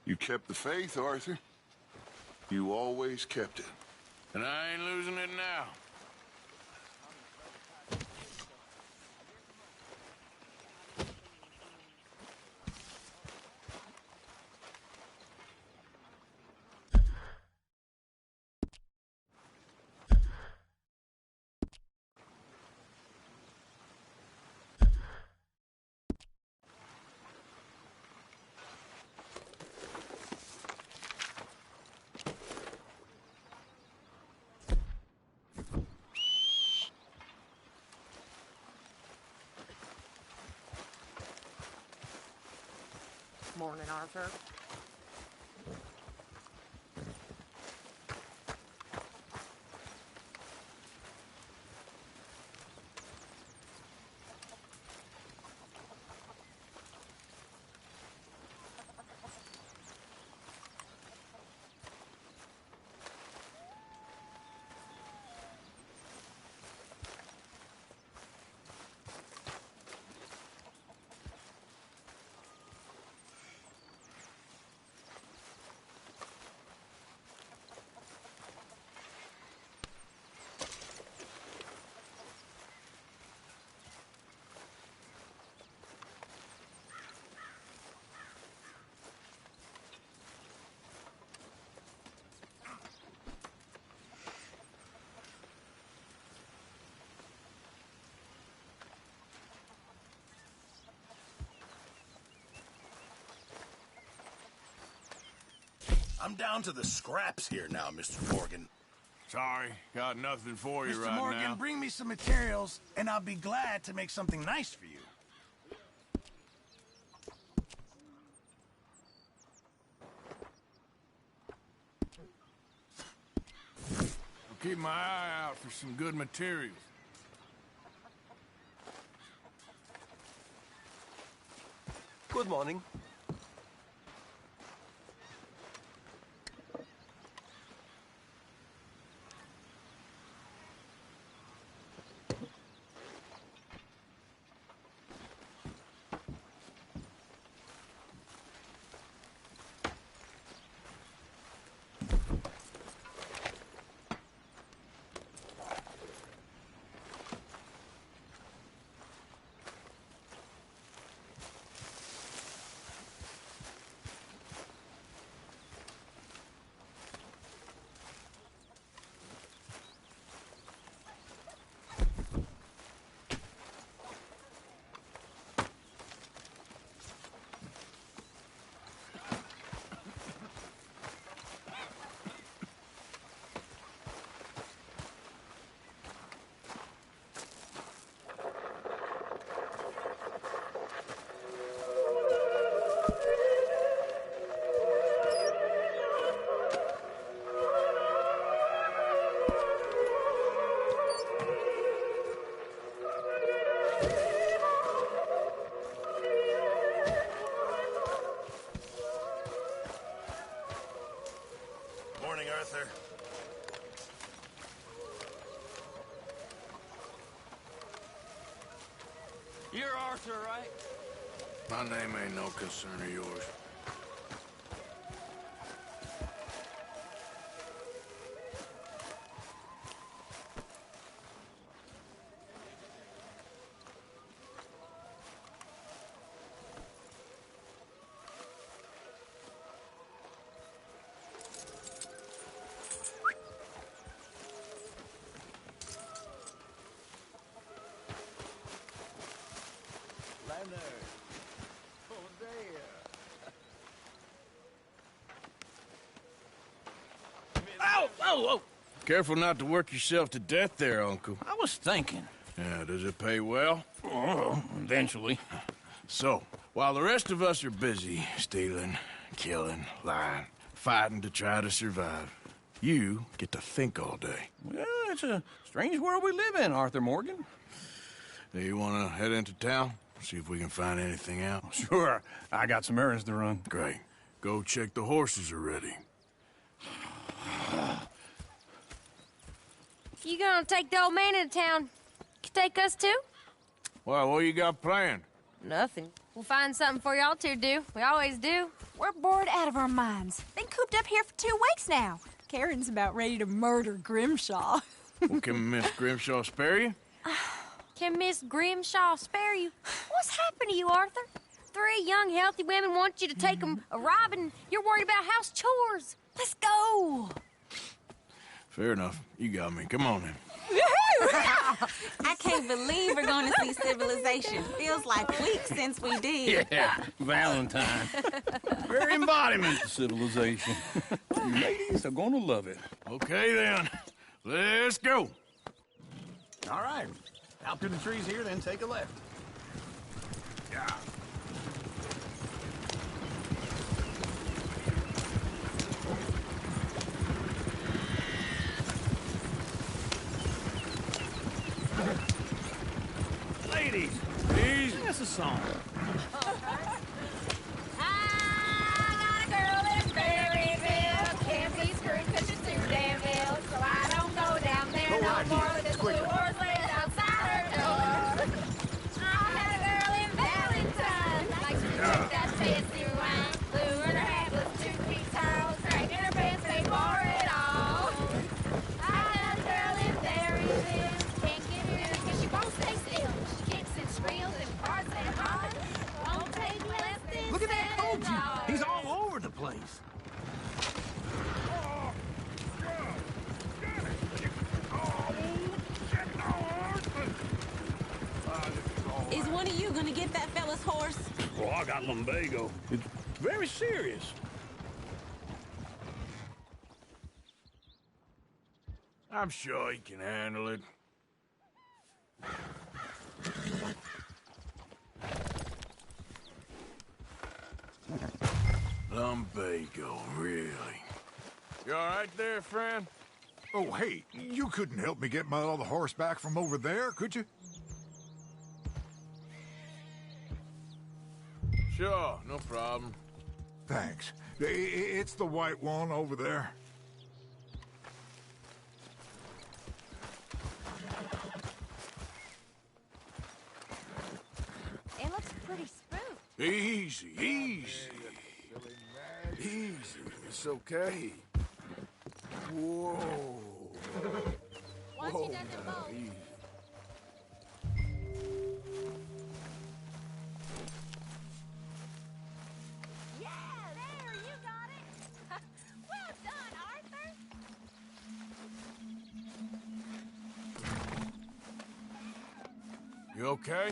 You kept the faith, Arthur. You always kept it. And I ain't losing it now. Morning, Arthur. I'm down to the scraps here now, Mr. Morgan. Sorry, got nothing for you Mr. right Morgan, now. bring me some materials, and I'll be glad to make something nice for you. I'll keep my eye out for some good materials. Good morning. Morning, Arthur. You're Arthur, right? My name ain't no concern of yours. Leonard. Oh, there. Ow! Oh, oh! Careful not to work yourself to death there, Uncle. I was thinking. Yeah, does it pay well? Oh, eventually. So, while the rest of us are busy stealing, killing, lying, fighting to try to survive, you get to think all day. Well, it's a strange world we live in, Arthur Morgan. Do you want to head into town? See if we can find anything out? Sure. I got some errands to run. Great. Go check the horses are ready. You gonna take the old man into town? You take us too? Well, what you got planned? Nothing. We'll find something for y'all to do. We always do. We're bored out of our minds. Been cooped up here for 2 weeks now. Karen's about ready to murder Grimshaw. Well, can Miss Grimshaw spare you? Can Miss Grimshaw spare you? What's happened to you, Arthur? 3 young, healthy women want you to take them a robbing. You're worried about house chores. Let's go. Fair enough. You got me. Come on then. I can't believe we're going to see civilization. Feels like weeks since we did. Yeah, Valentine. Very embodiment of civilization. You ladies are gonna love it. Okay then. Let's go. All right. Out through the trees here, then take a left. Yeah. Ladies, please. That's a song. I got a girl in Berryville. Can't be screwed 'cause she's too damn ill. So I don't go down there no more with this blue horse laid outside her door. I had a girl in Valentine. Likes to drink that fancy wine. Blue in her hat was 2 feet tall. Straightening her pants, they bore it all. I had a girl in Berryville. Can't get her 'cause she won't stay still. She kicks and squeals and farts and hollers. Won't take less than Look at that $7. Koji. He's all over the place. Is one of you going to get that fella's horse? Oh, I got lumbago. It's very serious. I'm sure he can handle it. Lumbago, really? You all right there, friend? Oh, hey, you couldn't help me get my other horse back from over there, could you? Sure, no problem. Thanks. It's the white one over there. It looks pretty spooked. Easy, easy. Easy, it's okay. Whoa. Once he doesn't bolt. Easy. Yeah, there, you got it. Well done, Arthur. You okay?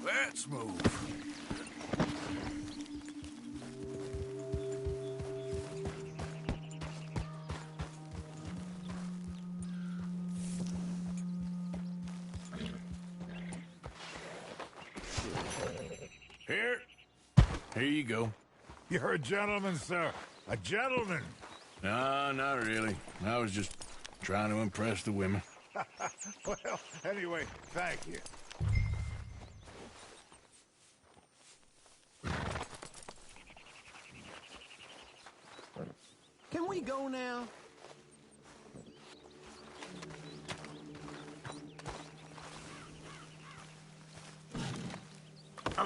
Let's move. Here you go. You're a gentleman, sir. A gentleman. No, not really. I was just trying to impress the women. Well, anyway, thank you. Can we go now?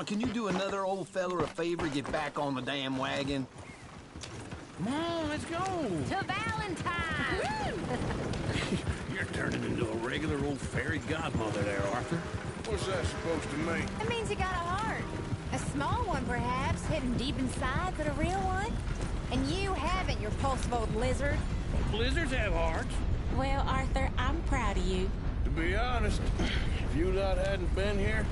Can you do another old feller a favor, get back on the damn wagon? Come on, let's go. To Valentine! You're turning into a regular old fairy godmother there, Arthur. What's that supposed to mean? It means you got a heart. A small one, perhaps, hidden deep inside, but a real one. And you haven't, you repulsive old lizard. Lizards have hearts. Well, Arthur, I'm proud of you. To be honest, if you lot hadn't been here,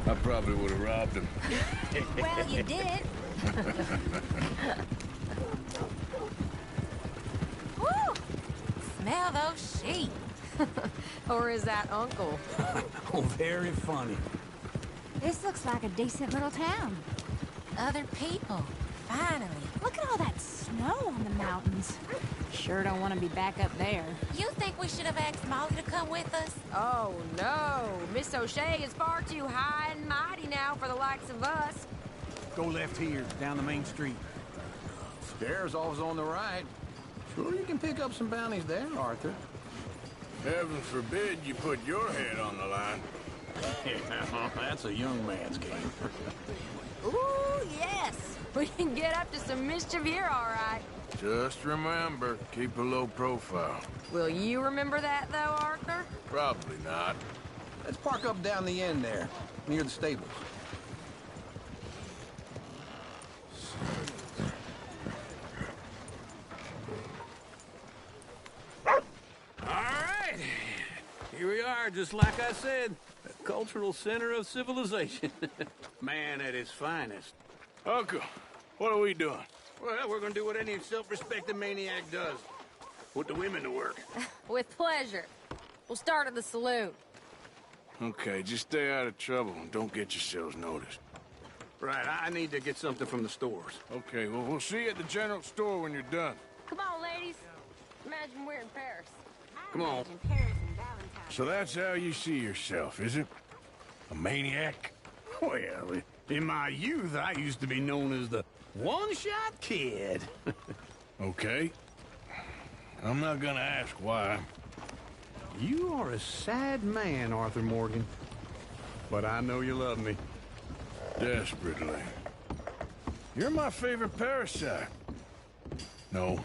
I probably would have robbed him. Well, you did. Woo! Smell those sheep. Or is that Uncle? Oh, very funny. This looks like a decent little town. Other people. Finally. Look at all that snow on the mountains. Sure don't want to be back up there. You think we should have asked Molly to come with us? Oh, no. Miss O'Shea is far too high and mighty now for the likes of us. Go left here, down the main street. Stairs always on the right. Sure you can pick up some bounties there, Arthur. Heaven forbid you put your head on the line. Yeah, that's a young man's game. Ooh, yes. We can get up to some mischief here, all right. Just remember, keep a low profile. Will you remember that, though, Arthur? Probably not. Let's park up down the end there, near the stables. All right. Here we are, just like I said. A cultural center of civilization. Man at his finest. Uncle, what are we doing? Well, we're gonna do what any self-respecting maniac does. Put the women to work. With pleasure. We'll start at the saloon. Okay, just stay out of trouble and don't get yourselves noticed. Right, I need to get something from the stores. Okay, well, we'll see you at the general store when you're done. Come on, ladies. Imagine we're in Paris. Come on. So that's how you see yourself, is it? A maniac? Well, in my youth, I used to be known as the one-shot kid. Okay. I'm not gonna ask why. You are a sad man, Arthur Morgan. But I know you love me. Desperately. You're my favorite parasite. No.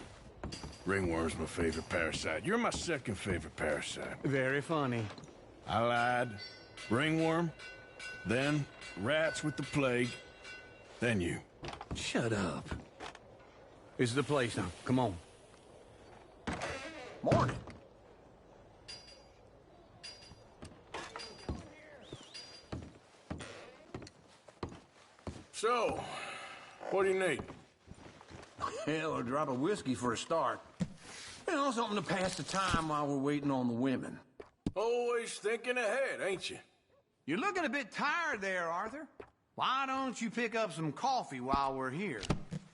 Ringworm's my favorite parasite. You're my second favorite parasite. Very funny. I lied. Ringworm. Then rats with the plague. Then you. Shut up. This is the place now. Come on. Morning. So, what do you need? Hell, a drop of whiskey for a start. You know, something to pass the time while we're waiting on the women. Always thinking ahead, ain't you? You're looking a bit tired there, Arthur. Why don't you pick up some coffee while we're here?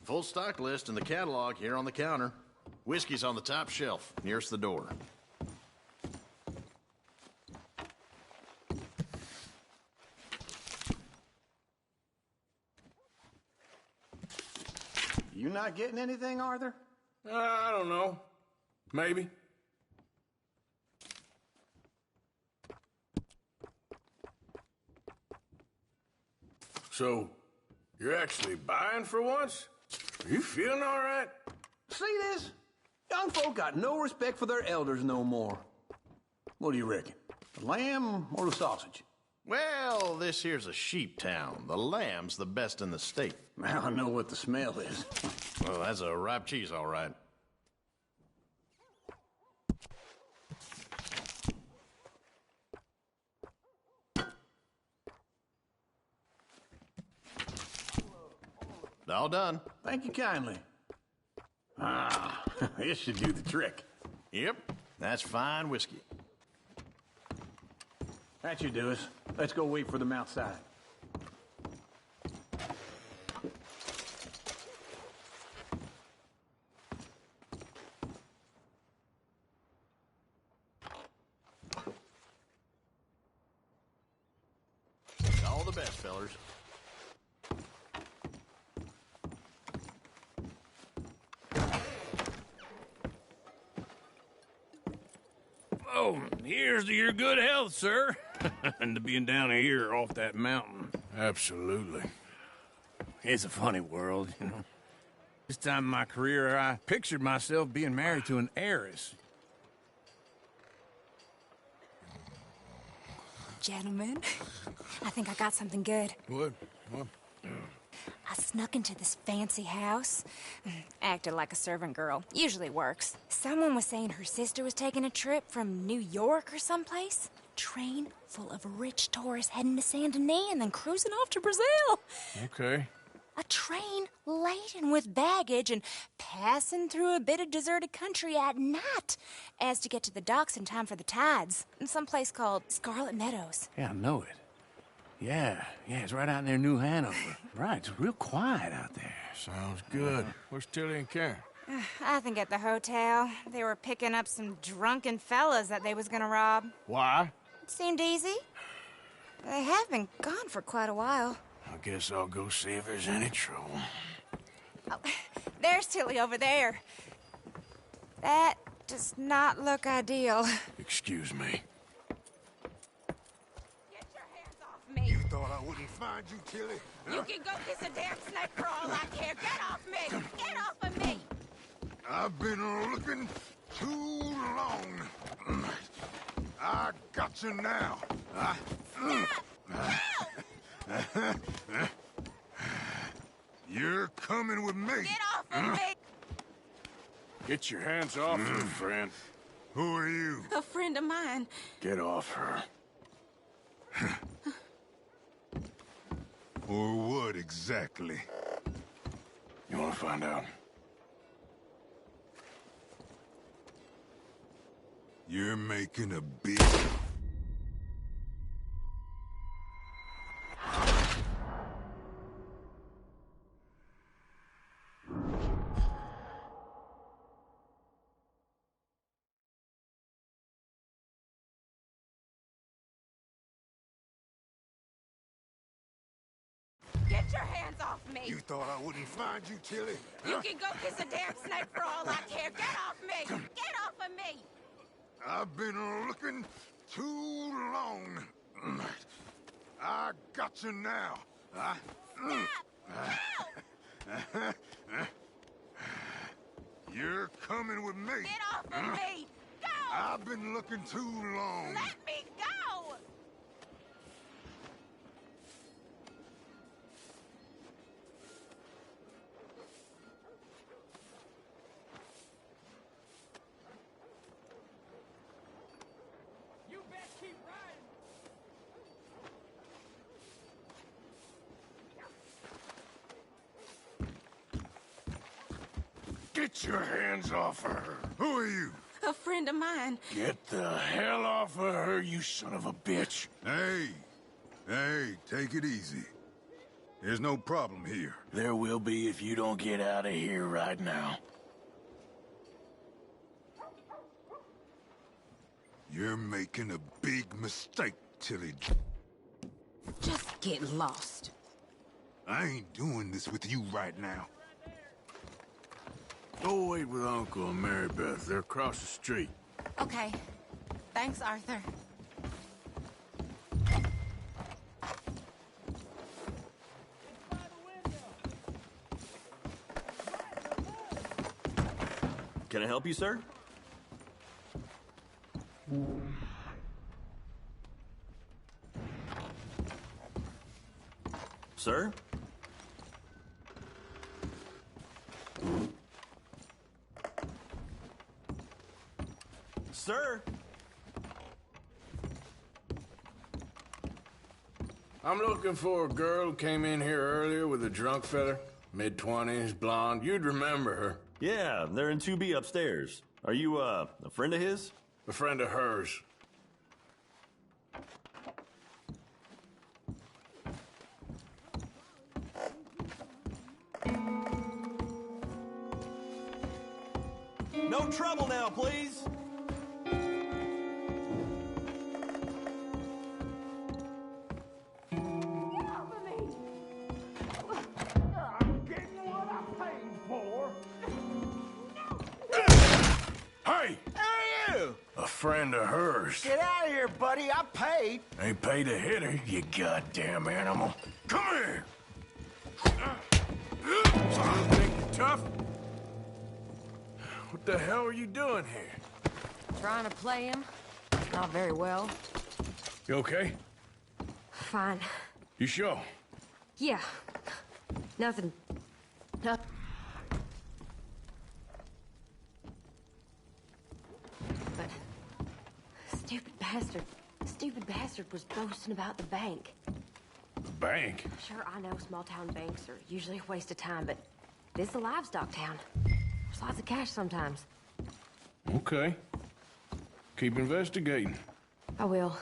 Full stock list in the catalog here on the counter. Whiskey's on the top shelf, nearest the door. You not getting anything, Arthur? I don't know. Maybe. So, you're actually buying for once? Are you feeling all right? See this? Young folk got no respect for their elders no more. What do you reckon? The lamb or the sausage? Well, this here's a sheep town. The lamb's the best in the state. Now I know what the smell is. Well, that's a ripe cheese, all right. All done. Thank you kindly. Ah, this should do the trick. Yep, that's fine whiskey. That should do us. Let's go wait for them outside. All the best, fellers. Oh, here's to your good health, sir. And to being down here off that mountain. Absolutely. It's a funny world, you know. This time in my career, I pictured myself being married to an heiress. Gentlemen, I think I got something good. What? I snuck into this fancy house. Acted like a servant girl. Usually works. Someone was saying her sister was taking a trip from New York or someplace. Train full of rich tourists heading to Saint Denis and then cruising off to Brazil. Okay. A train laden with baggage and passing through a bit of deserted country at night as to get to the docks in time for the tides in some place called Scarlet Meadows. Yeah, I know it. Yeah, it's right out near New Hanover. Right, it's real quiet out there. Sounds good. Where's Tilly and Karen? I think at the hotel. They were picking up some drunken fellas that they was gonna rob. Why? It seemed easy. They have been gone for quite a while. I guess I'll go see if there's any trouble. Oh, there's Tilly over there. That does not look ideal. Excuse me. Get your hands off me. You thought I wouldn't find you, Tilly? You can go kiss a damn snake for all I care. Get off me! Get off of me! I've been looking too long. I got you now. You're coming with me. Get off of me! Get your hands off her, friend. Who are you? A friend of mine. Get off her. Or what exactly? You want to find out? You're making a big... Get your hands off me! You thought I wouldn't find you, Tilly? You can go kiss a damn snake for all I care. Get off me! Get off of me! I've been looking too long. I got you now. You're coming with me. Get off of me! Go! I've been looking too long. Let me go! You best keep riding. Get your hands off of her. Who are you? A friend of mine. Get the hell off of her, you son of a bitch. Hey, take it easy. There's no problem here. There will be if you don't get out of here right now. You're making a big mistake, Tilly. Just get lost. I ain't doing this with you right now. Go wait with Uncle and Mary Beth. They're across the street. Okay. Thanks, Arthur. Can I help you, sir? Sir? Sir? I'm looking for a girl who came in here earlier with a drunk fella. Mid-20s, blonde. You'd remember her. Yeah, they're in 2B upstairs. Are you, a friend of his? A friend of hers. No trouble now, please. I'm getting what I paid for. Hey! Who are you? A friend of hers. Get out of here, buddy. I paid. Ain't paid to hit her, you goddamn animal. Come here! You think you're tough? What the hell are you doing here? Trying to play him. Not very well. You okay? Fine. You sure? Yeah. Nothing. Nothing. But stupid bastard was boasting about the bank. The bank? Sure, I know small-town banks are usually a waste of time, but this is a livestock town. There's lots of cash sometimes. Okay. Keep investigating. I will.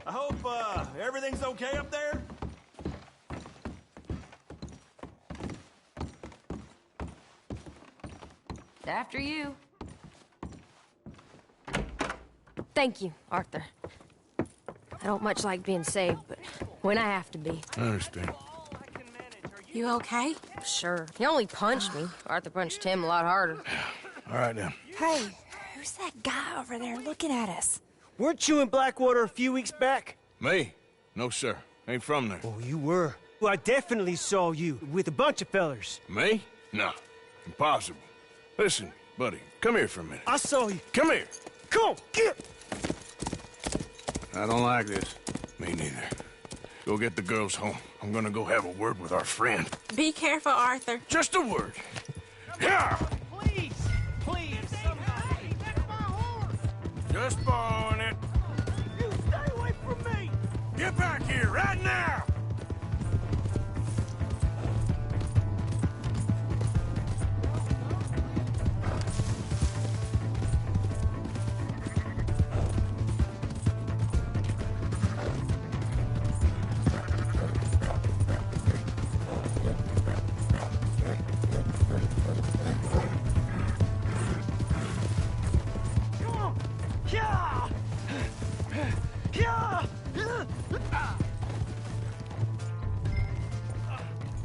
I hope, everything's okay up there? After you. Thank you, Arthur. I don't much like being saved, but when I have to be. I understand. You okay? Sure. He only punched me. Arthur punched him a lot harder. All right, now. Hey, who's that guy over there looking at us? Weren't you in Blackwater a few weeks back? Me? No, sir. Ain't from there. Oh, you were. Well, I definitely saw you with a bunch of fellers. Me? No. Impossible. Listen, buddy, come here for a minute. I saw you. Come here. Come on, get! I don't like this. Me neither. Go get the girls home. I'm gonna go have a word with our friend. Be careful, Arthur. Just a word. Yeah! Please, please, somebody. That's my horse. Just borrowing it. You stay away from me. Get back here right now!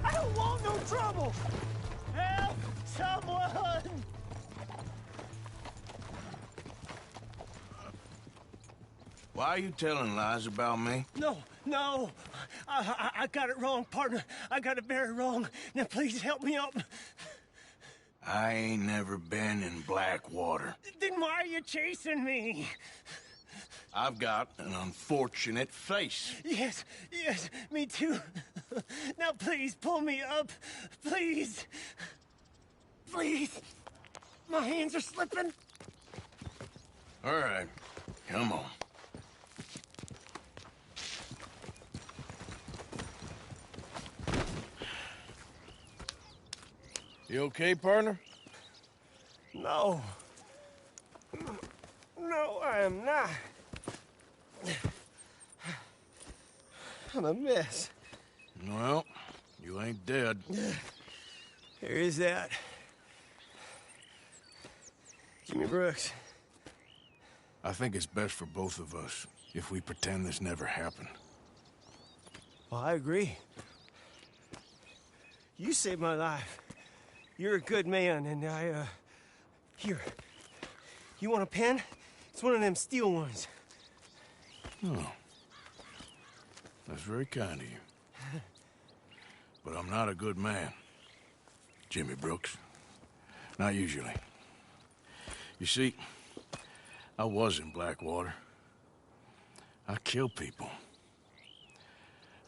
I don't want no trouble! Help! Someone! Why are you telling lies about me? No. I got it wrong, partner. I got it very wrong. Now, please help me up. I ain't never been in Blackwater. Then why are you chasing me? I've got an unfortunate face. Yes, me too. Now, please, pull me up. Please. Please. My hands are slipping. All right, come on. You okay, partner? No. No, I am not. I'm a mess. Well, you ain't dead. There is that. Jimmy Brooks. I think it's best for both of us if we pretend this never happened. Well, I agree. You saved my life. You're a good man, and Here. You want a pen? It's one of them steel ones. Oh. That's very kind of you. But I'm not a good man, Jimmy Brooks. Not usually. You see, I was in Blackwater. I killed people.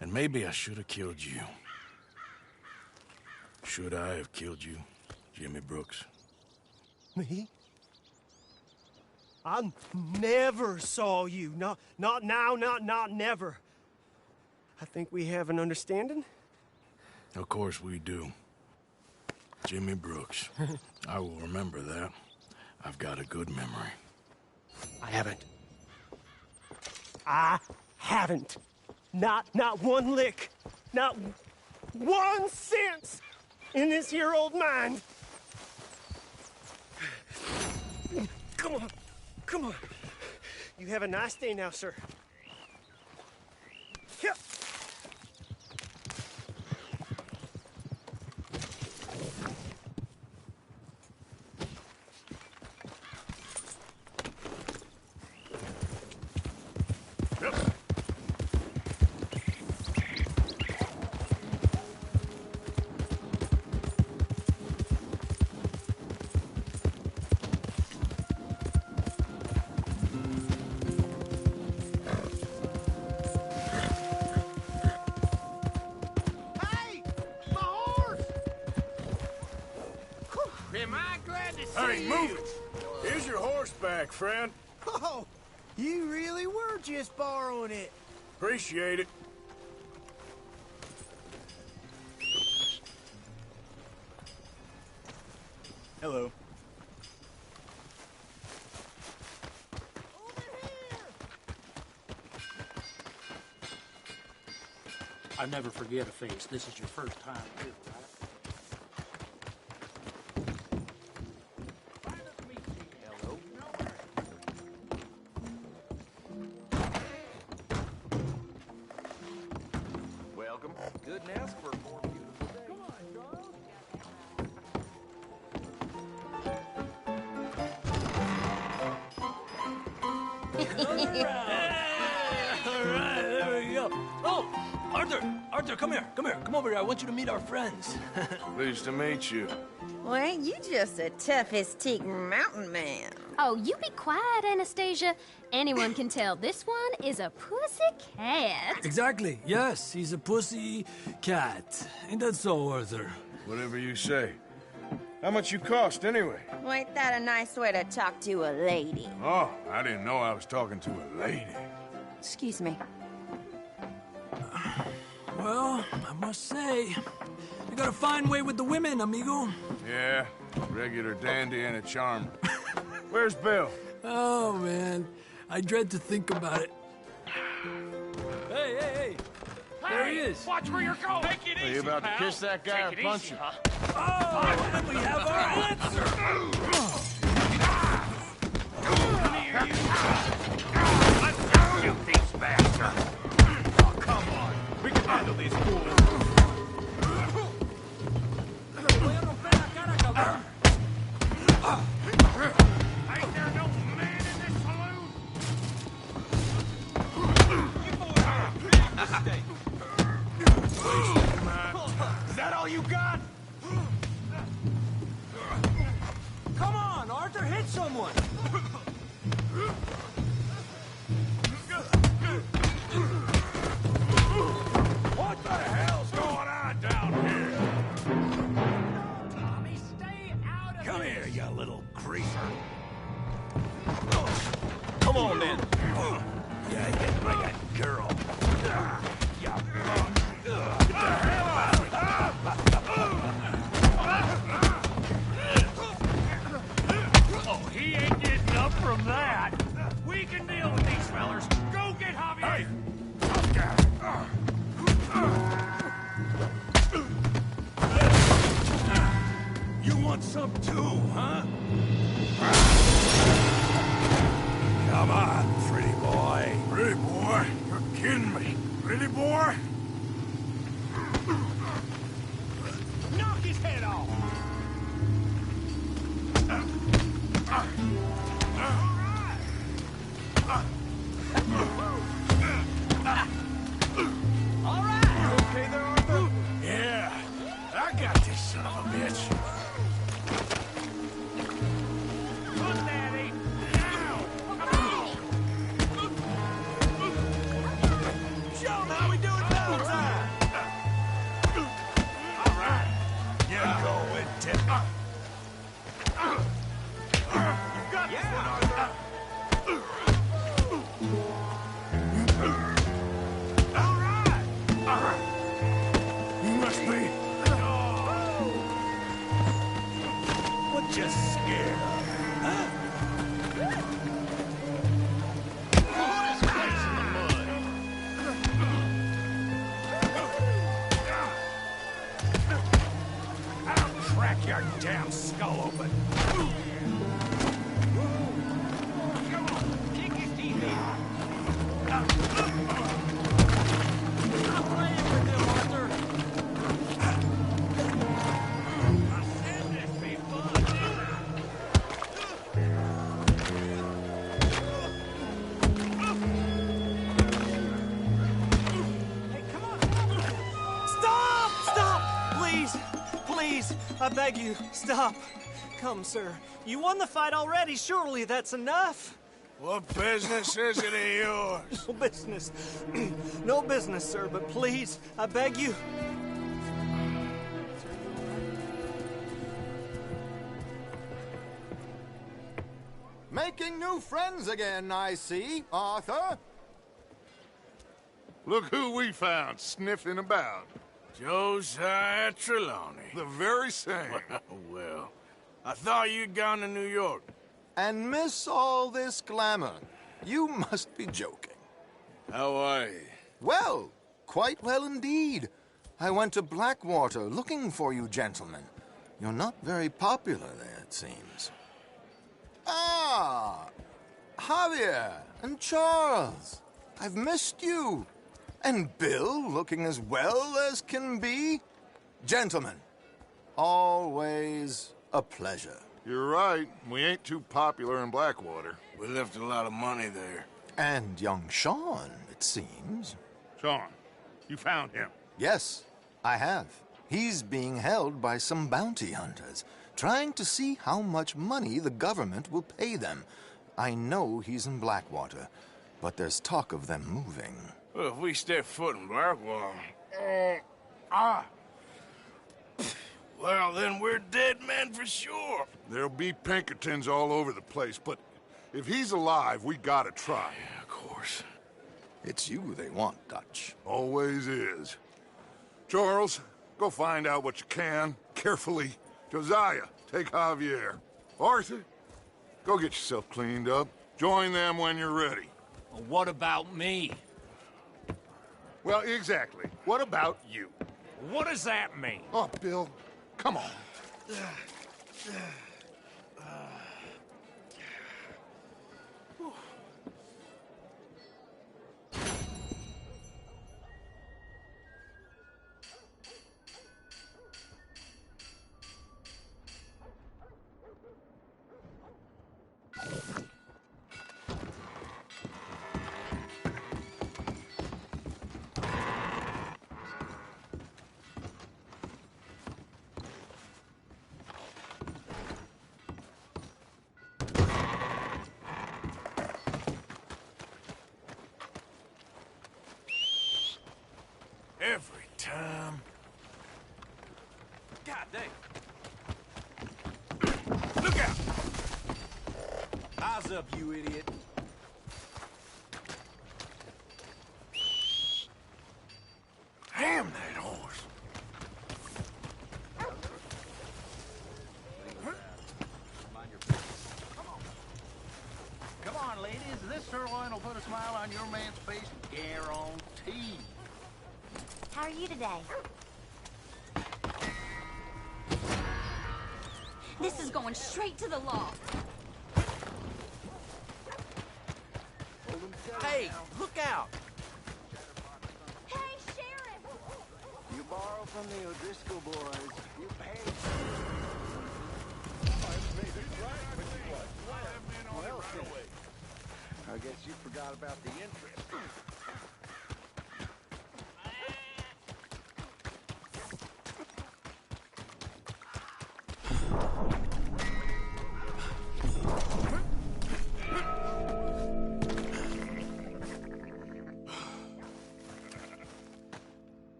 And maybe I should have killed you. Should I have killed you, Jimmy Brooks? Me? I never saw you. Not now, not never. I think we have an understanding. Of course we do. Jimmy Brooks. I will remember that. I've got a good memory. I haven't. Not one lick. Not 1 cent in this here old mind. Come on. Come on. You have a nice day now, sir. Yep. Am I glad to see you? Hey, move it! Here's your horseback, friend. Oh, you really were just borrowing it. Appreciate it. Hello. I never forget a face. This is your first time here, right? Welcome. Couldn't ask for a more beautiful day. Come on, Charles. All right, there we go. Oh, Arthur, come here. Come over here. I want you to meet our friends. Pleased to meet you. Well, ain't you just a toughest teak mountain man? Oh, you be quiet, Anastasia. Anyone can tell this one is a pussy cat. Exactly. Yes, he's a pussy cat. Ain't that so, Arthur? Whatever you say. How much you cost, anyway? Well, ain't that a nice way to talk to a lady? Oh, I didn't know I was talking to a lady. Excuse me. Well, I must say, you got a fine way with the women, amigo. Yeah, regular dandy and a charmer. Where's Bill? Oh, man. I dread to think about it. Hey! There he is. Watch where you're going. Take it easy, Are you about pal. to kiss that guy or punch him? Oh, and we have our answer. Let's shoot these bastards. Oh, come on. We can handle these fools. Ain't there no man in this saloon? You boys are a big mistake. Is that all you got? Come on, Arthur, hit someone. What the hell's going on down here? Tommy, stay out of Come here, you little creeper. Come on, then. Yeah, you get like a girl. Get the hell out of Two, huh? Come on, pretty boy. Pretty boy? You're kidding me. Pretty boy? Knock his head off! All right! You okay there, Arthur? Yeah, I got this son of a bitch. Look, Daddy! Show 'em how we do it Valentine! All right, you go with Tip. You got this one, Arthur! You must be. What you scared of? Huh? Put his face in the mud. I'll crack your damn skull open. Come on, kick his teeth in. I'm playing with him, Arthur! I said this be fun. Hey, come on! Stop! Stop! Please! Please! I beg you, stop! Come, sir. You won the fight already. Surely that's enough. What business is it of yours? No business. No business, sir, but please, I beg you. Making new friends again, I see, Arthur. Look who we found sniffing about. Josiah Trelawney. The very same. Well, I thought you'd gone to New York. And miss all this glamour. You must be joking. How are you? Well, quite well indeed. I went to Blackwater looking for you gentlemen. You're not very popular there, it seems. Ah, Javier and Charles. I've missed you. And Bill looking as well as can be. Gentlemen, always a pleasure. You're right. We ain't too popular in Blackwater. We left a lot of money there. And young Sean, it seems. Sean, you found him? Yes, I have. He's being held by some bounty hunters, trying to see how much money the government will pay them. I know he's in Blackwater, but there's talk of them moving. Well, if we step foot in Blackwater... Well, then we're dead men for sure. There'll be Pinkertons all over the place, but if he's alive, we gotta try. Yeah, of course. It's you they want, Dutch. Always is. Charles, go find out what you can, carefully. Josiah, take Javier. Arthur, go get yourself cleaned up. Join them when you're ready. Well, what about me? Well, exactly. What about you? What does that mean? Oh, Bill, come on. Every time. God dang. Look out! Eyes up, you idiot. Damn that horse. Come on, ladies. This sirloin will put a smile on your man's face, guaranteed. How are you today? This is going straight to the law. Hey, look out! Hey, Sheriff! You borrow from the O'Driscoll boys. You pay. Well, I guess you forgot about the interest.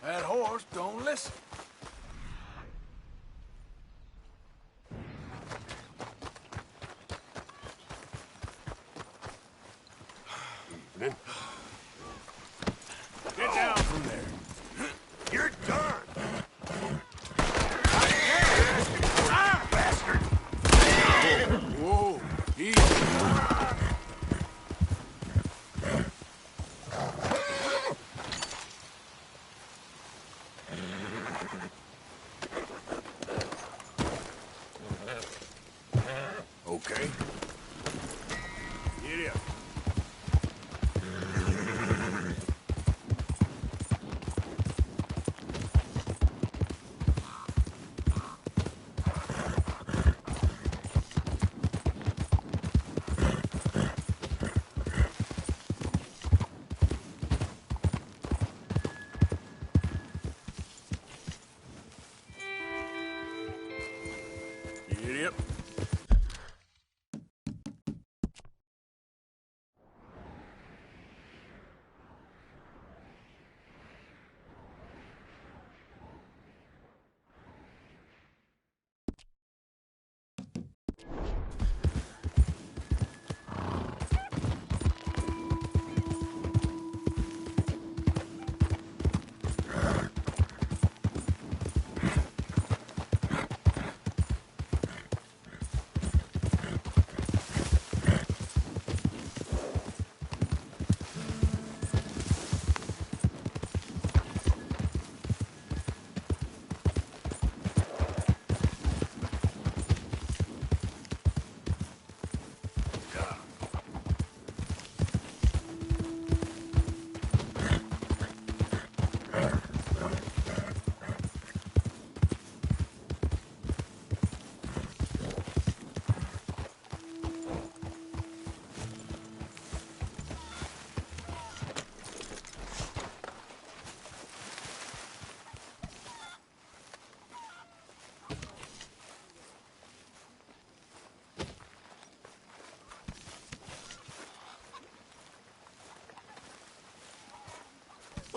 That horse don't listen. Evening. Get down from there. You're done. Ah, bastard! Whoa, easy. Okay. Get up. Get up.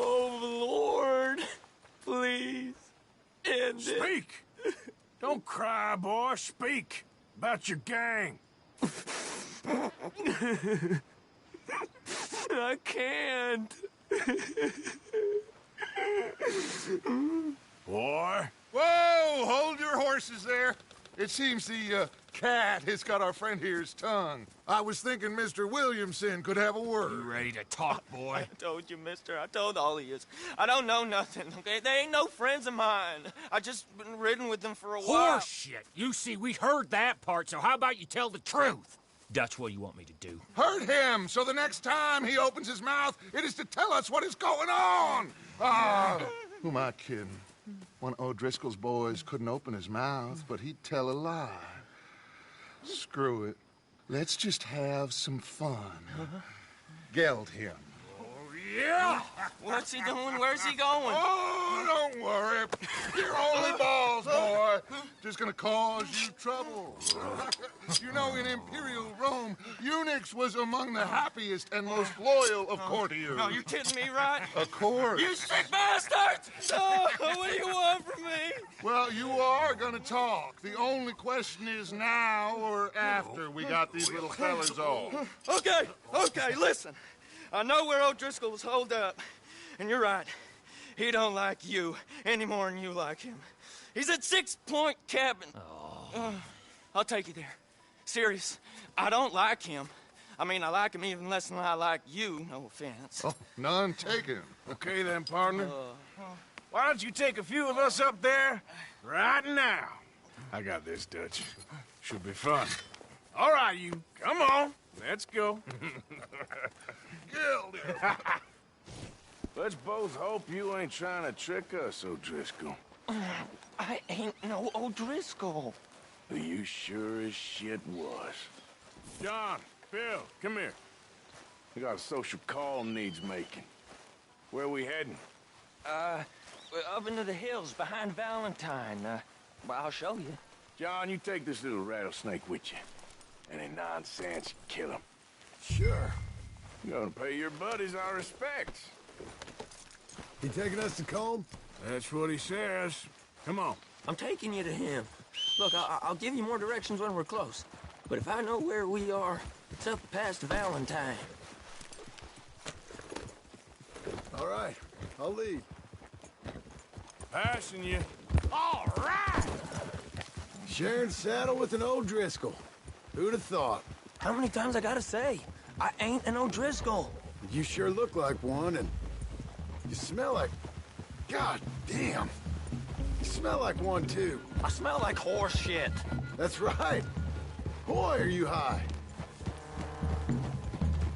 Oh, Lord. Please. End it. Speak! Don't cry, boy. Speak about your gang. I can't. Boy. Whoa! Hold your horses there. It seems the cat has got our friend here's tongue. I was thinking Mr. Williamson could have a word. You ready to talk, boy? I told you, mister. I told all of you. I don't know nothing, okay? They ain't no friends of mine. I just been riding with them for a while. Horse shit. You see, we heard that part, so how about you tell the truth? Dutch, what do you want me to do? Hurt him, so the next time he opens his mouth, it is to tell us what is going on! Who am I kidding? One of O'Driscoll's boys couldn't open his mouth, but he'd tell a lie. Screw it. Let's just have some fun. Geld him. Yeah! What's he doing? Where's he going? Oh, don't worry. You're only balls, boy. Just gonna cause you trouble. You know, in Imperial Rome, eunuchs was among the happiest and most loyal of courtiers. No, you kidding me, right? Of course. You sick bastard! Oh, what do you want from me? Well, you are gonna talk. The only question is now or after we got these little fellas off. Okay, listen. I know where O'Driscoll is holed up, and you're right. He don't like you any more than you like him. He's at 6 Point Cabin. I'll take you there. Serious. I don't like him. I mean, I like him even less than I like you, no offense. Oh, none taken. Okay then, partner. Why don't you take a few of us up there right now? I got this, Dutch. Should be fun. All right, you. Come on. Let's go. Let's both hope you ain't trying to trick us, O'Driscoll. I ain't no O'Driscoll. You sure as shit was. John, Bill, come here. We got a social call needs making. Where we heading? Up into the hills behind Valentine. Well, I'll show you. John, you take this little rattlesnake with you. Any nonsense, kill him. Sure. You're gonna pay your buddies our respects. He taking us to Combe? That's what he says. Come on. I'm taking you to him. Look, I'll give you more directions when we're close. But if I know where we are, it's up past Valentine. All right, I'll lead. Passing you. All right! Sharing saddle with an O'Driscoll. Who'd have thought? How many times I gotta say? I ain't an O'Driscoll. You sure look like one, and you smell like... God damn. You smell like one, too. I smell like horse shit. That's right. Boy, are you high.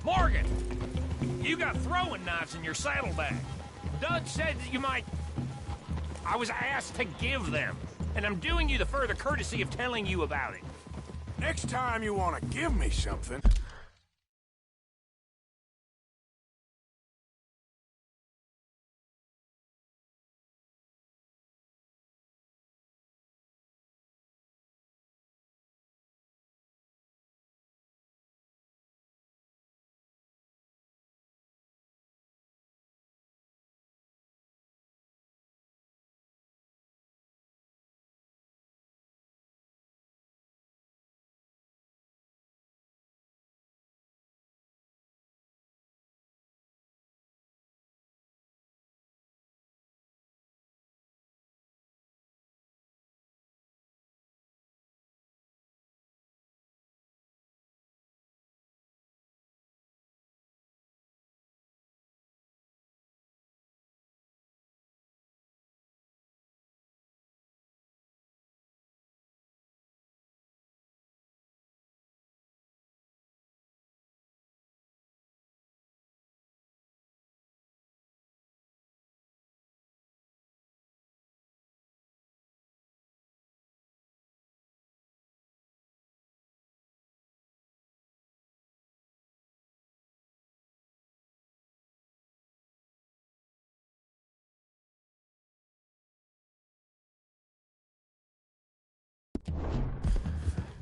Morgan! You got throwing knives in your saddlebag. Dutch said that you might... I was asked to give them, and I'm doing you the further courtesy of telling you about it. Next time you want to give me something...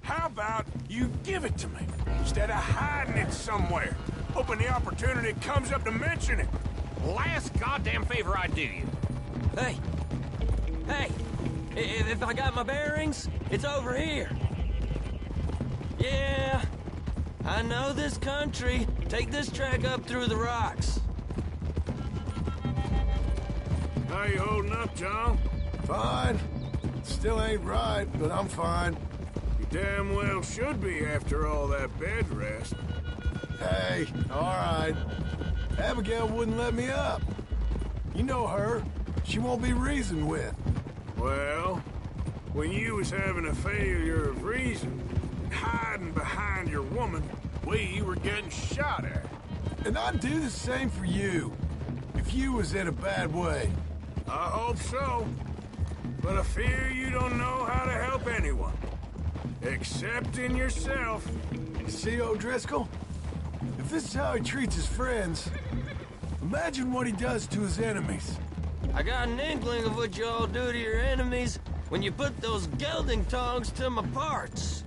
How about you give it to me, instead of hiding it somewhere? Hoping the opportunity comes up to mention it. Last goddamn favor I do you. Hey! If I got my bearings, it's over here. Yeah, I know this country. Take this track up through the rocks. How you holding up, John? Fine. Still ain't right, but I'm fine. You damn well should be after all that bed rest. Hey, all right. Abigail wouldn't let me up. You know her. She won't be reasoned with. Well, when you was having a failure of reason, hiding behind your woman, we were getting shot at. And I'd do the same for you, if you was in a bad way. I hope so. But I fear you don't know how to help anyone. Except in yourself. See, O'Driscoll? If this is how he treats his friends, imagine what he does to his enemies. I got an inkling of what you all do to your enemies when you put those gelding tongs to my parts.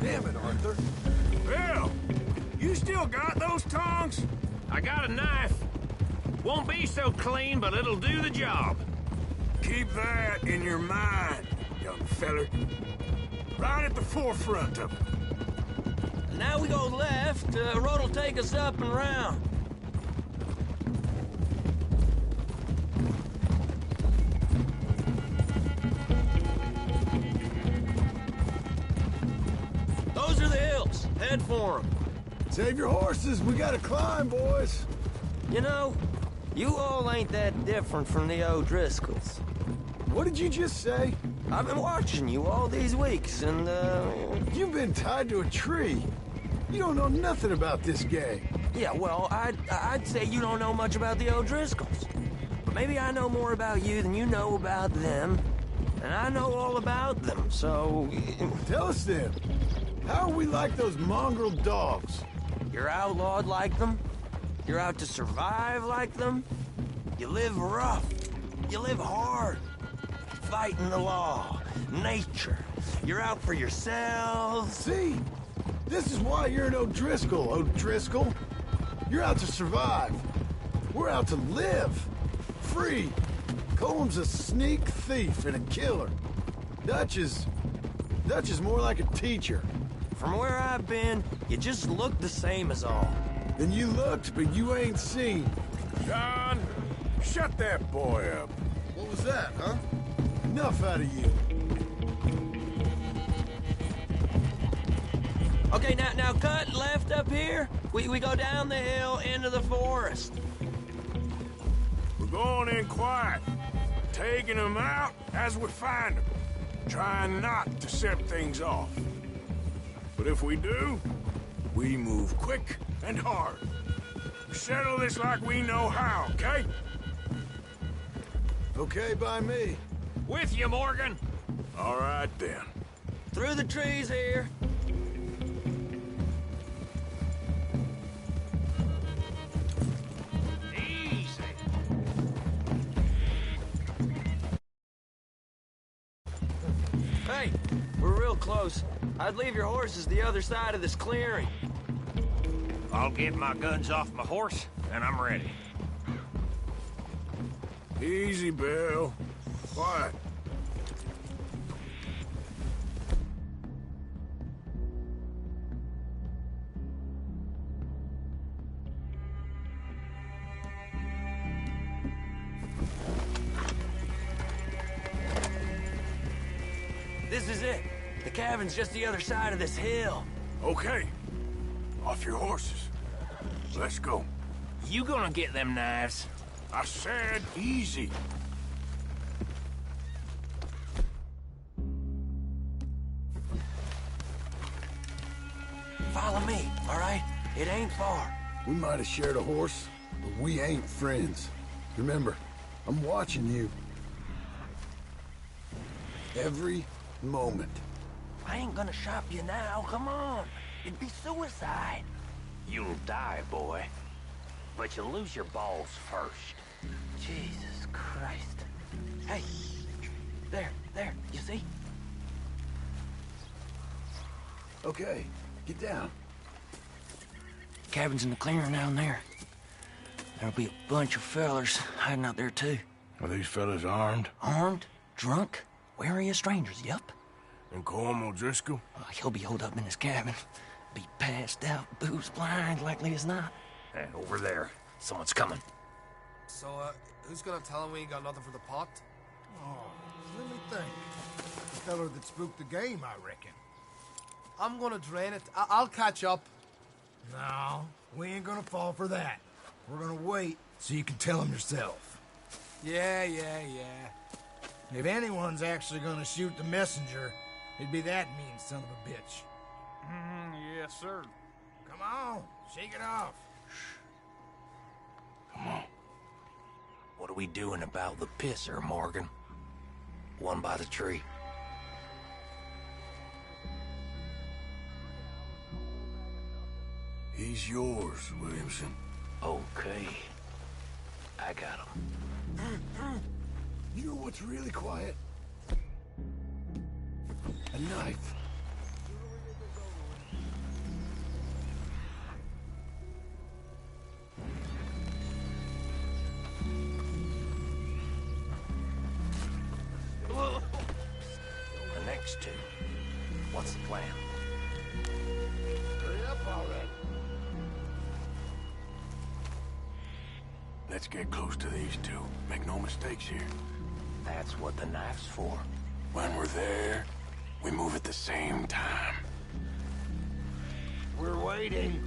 Damn it, Arthur. Bill, you still got those tongs? I got a knife. Won't be so clean, but it'll do the job. Keep that in your mind, young feller. Right at the forefront of it. Now we go left. Road will take us up and round. Those are the hills. Head for them. Save your horses. We gotta climb, boys. You know, you all ain't that different from the O'Driscolls. What did you just say? I've been watching you all these weeks, and, You've been tied to a tree. You don't know nothing about this gang. Yeah, well, I'd say you don't know much about the O'Driscolls. But maybe I know more about you than you know about them. And I know all about them, so... Tell us then. How are we like those mongrel dogs? You're outlawed like them. You're out to survive like them. You live rough. You live hard. Fighting the law, nature. You're out for yourselves. See? This is why you're an O'Driscoll, O'Driscoll. You're out to survive. We're out to live. Free. Coleman's a sneak thief and a killer. Dutch is more like a teacher. From where I've been, you just look the same as all. Then you looked, but you ain't seen. John, shut that boy up. What was that, huh? Enough out of you. Okay, now cut left up here. We go down the hill into the forest. We're going in quiet, taking them out as we find them, trying not to set things off. But if we do, we move quick and hard. We settle this like we know how, okay? Okay by me. With you, Morgan. All right, then. Through the trees here. Easy. Hey, we're real close. I'd leave your horses the other side of this clearing. I'll get my guns off my horse, and I'm ready. Easy, Bill. Quiet. This is it. The cabin's just the other side of this hill. Okay. Off your horses. Let's go. You gonna get them knives? I said easy. Follow me, all right? It ain't far. We might have shared a horse, but we ain't friends. Remember, I'm watching you. Every moment. I ain't gonna shop you now, come on. It'd be suicide. You'll die, boy. But you'll lose your balls first. Jesus Christ. Hey, there, you see? Okay, get down. Cabin's in the clearing down there. There'll be a bunch of fellers hiding out there, too. Are these fellas armed? Armed, drunk, wary of strangers, yup. And Colm O'Driscoll? He'll be holed up in his cabin. Be passed out, booze blind, likely as not. Hey, over there. Someone's coming. So, who's gonna tell him we ain't got nothing for the pot? Oh, let me think. The feller that spooked the game, I reckon. I'm gonna drain it. I'll catch up. No, we ain't gonna fall for that. We're gonna wait so you can tell him yourself. Yeah. If anyone's actually gonna shoot the messenger, It'd be that mean son of a bitch. Yes, sir. Come on, shake it off. Come on. What are we doing about the pisser, Morgan? One by the tree. He's yours, Williamson. Okay. I got him. You know what's really quiet? A knife. The next two. What's the plan? Hurry up already. Let's get close to these two. Make no mistakes here. That's what the knife's for. When we're there, we move at the same time. We're waiting.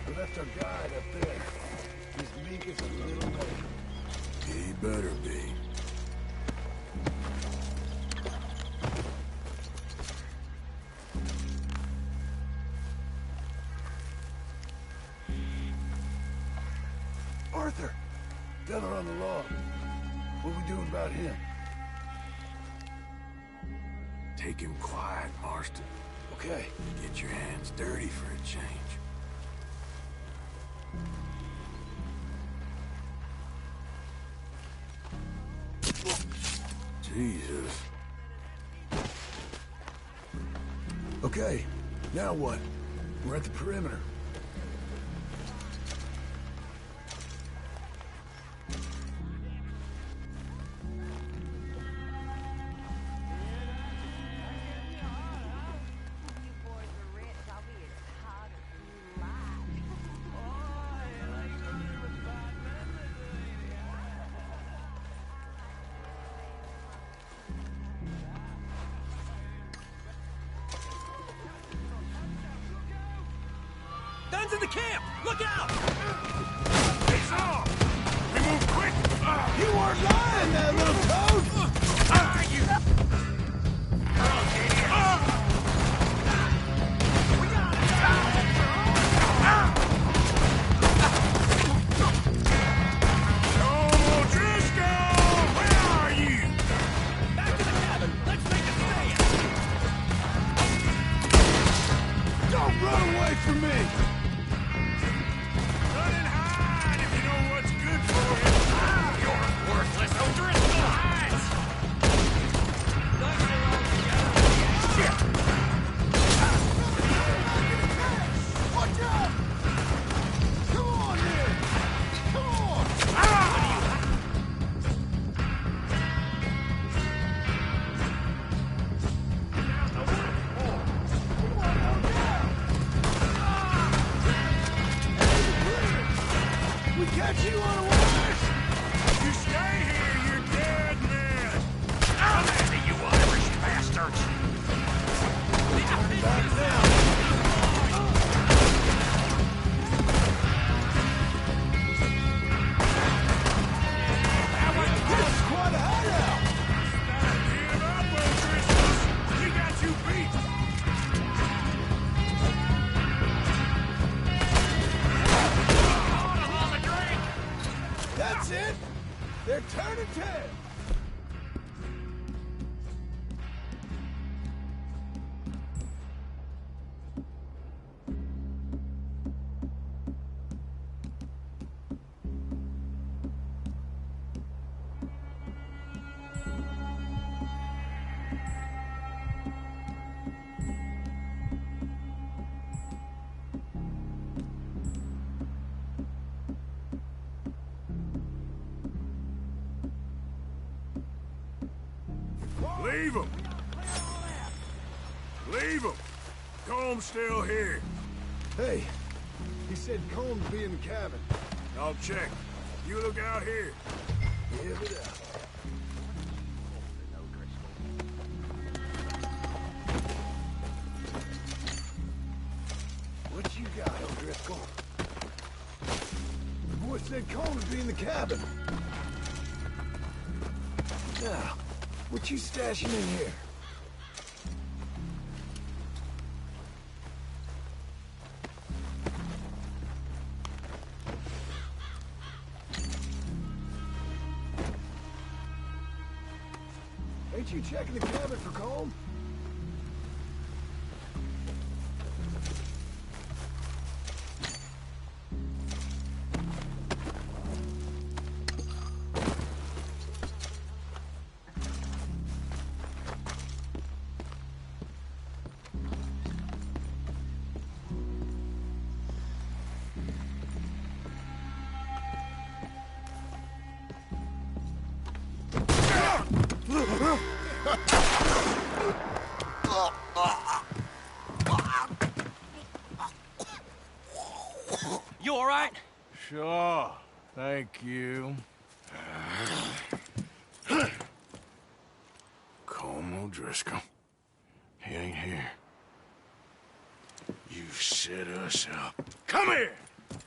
We left our guide up there. He's meek as a little baby. He better be. Arthur! Fella on the log. What we doing about him? Take him quiet, Marston. Okay. Get your hands dirty for a change. Jesus. Okay, now what? We're at the perimeter. Guns in the camp! Look out! It's on! We move quick! You weren't lying, that little toad! You! Don't run away from me! Run and hide if you know what's good for you! You're worthless O'Driscoll hides! Watch out! Come on here! Come on! We catch you unawares! You stay here, you're dead man! Come at me, you Irish bastards! Back now! This is quite a hideout! Give up, O'Driscolls! We got you beat! That's it! They're turning tail! Leave him! Leave him! Comb's still here. Hey, he said Combs be in the cabin. I'll check. You look out here. Give it up. What you got, O'Driscoll? cabin. Now, what you stashing in here? Ain't you checking the cabin for Colm? You all right? Sure. Thank you. Colm O'Driscoll. He ain't here. You set us up. Come here!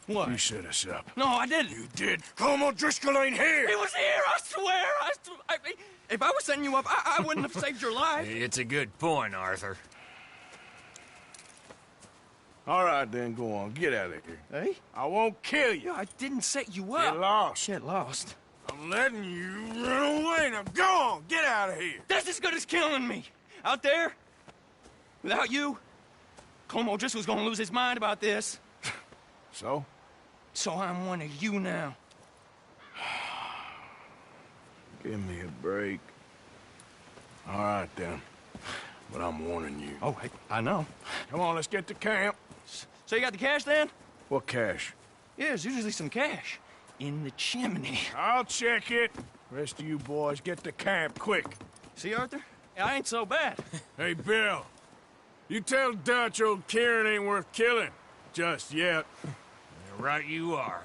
What? You set us up. No, I didn't. You did. Colm O'Driscoll ain't here! He was here, I swear! If I was setting you up, I wouldn't have saved your life. It's a good point, Arthur. All right, then, go on. Get out of here. Hey? I won't kill you. I didn't set you up. Get lost. Get lost. I'm letting you run away. Now go on. Get out of here. That's as good as killing me. Out there, without you, Colm O'Driscoll's gonna lose his mind about this. So? So I'm one of you now. Give me a break. All right, then. But I'm warning you. Oh, hey, I know. Come on, let's get to camp. So you got the cash, then? What cash? Yeah, there's usually some cash. In the chimney. I'll check it. Rest of you boys, get to camp, quick. See, Arthur? I ain't so bad. Hey, Bill. You tell Dutch old Kieran ain't worth killing. Just yet. Right you are.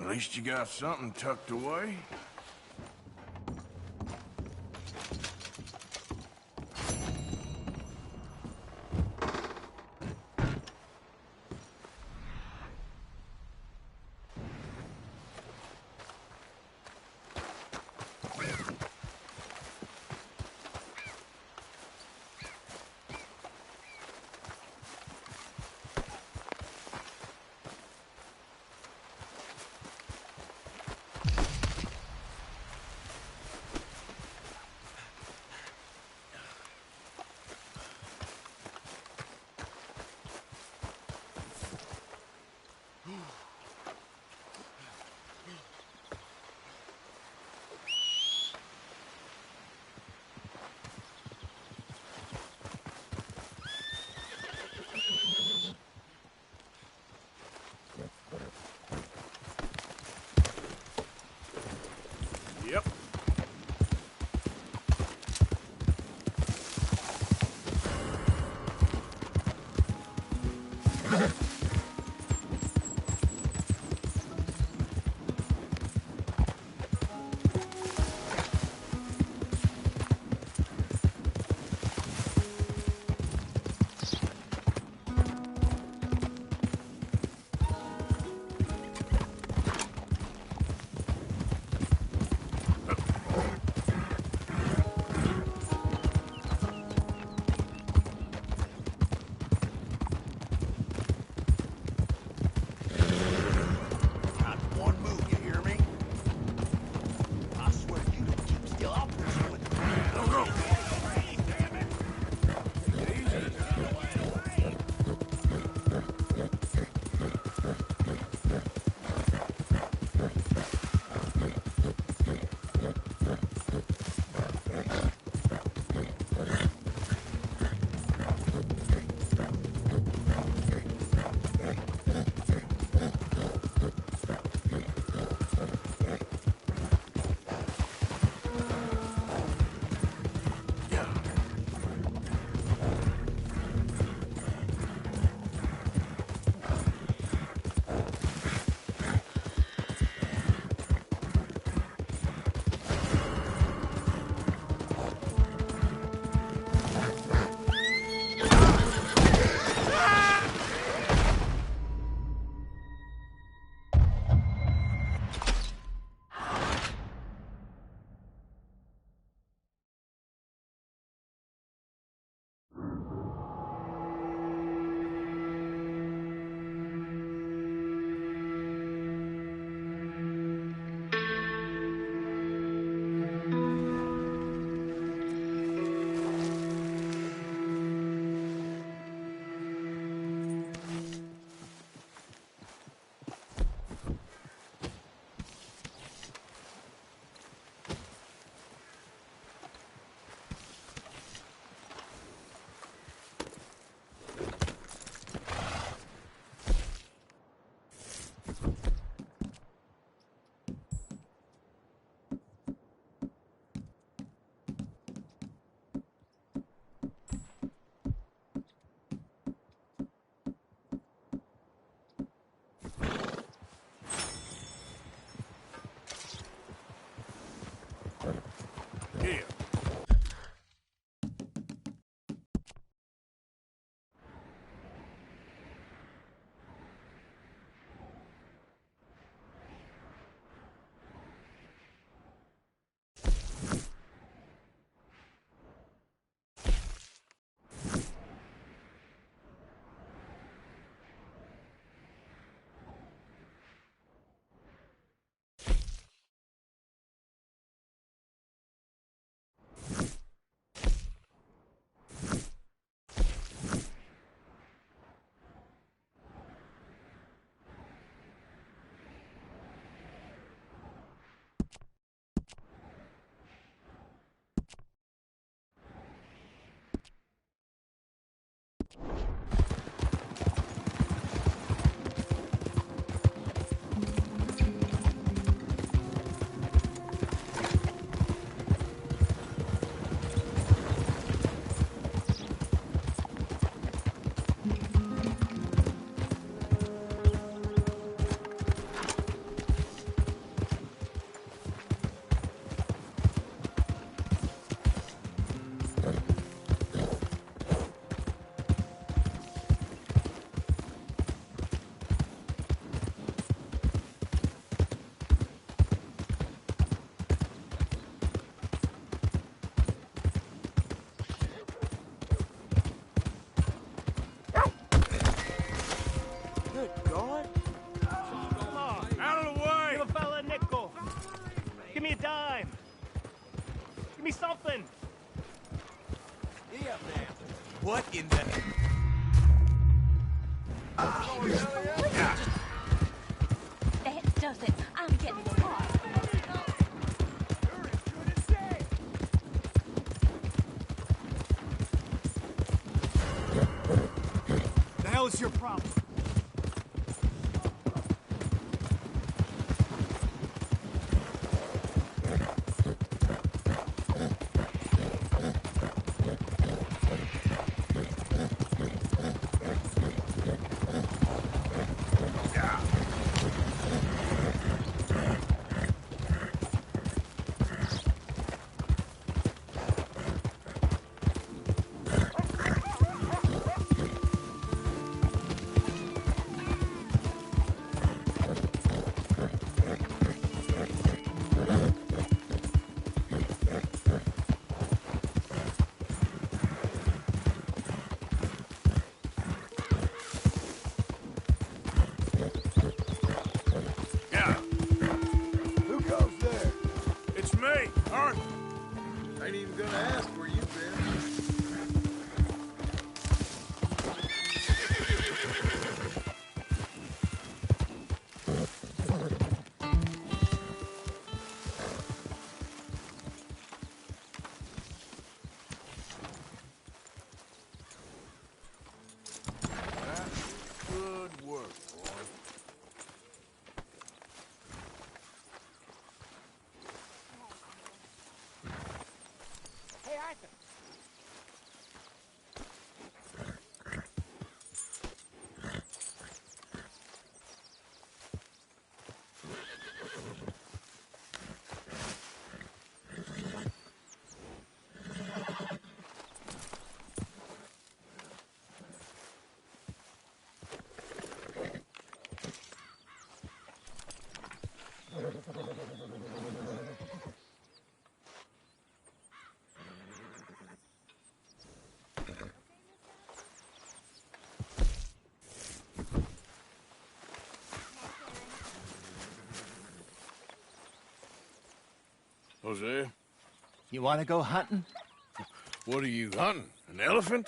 At least you got something tucked away. up now. What in the... That does it. I'm getting the car. The hell is your problem? Who goes there? It's me, Arthur. Ain't even gonna ask where you've been. Good work, boy. Hey, Arthur. Jose, You want to go hunting? what are you hunting? An elephant?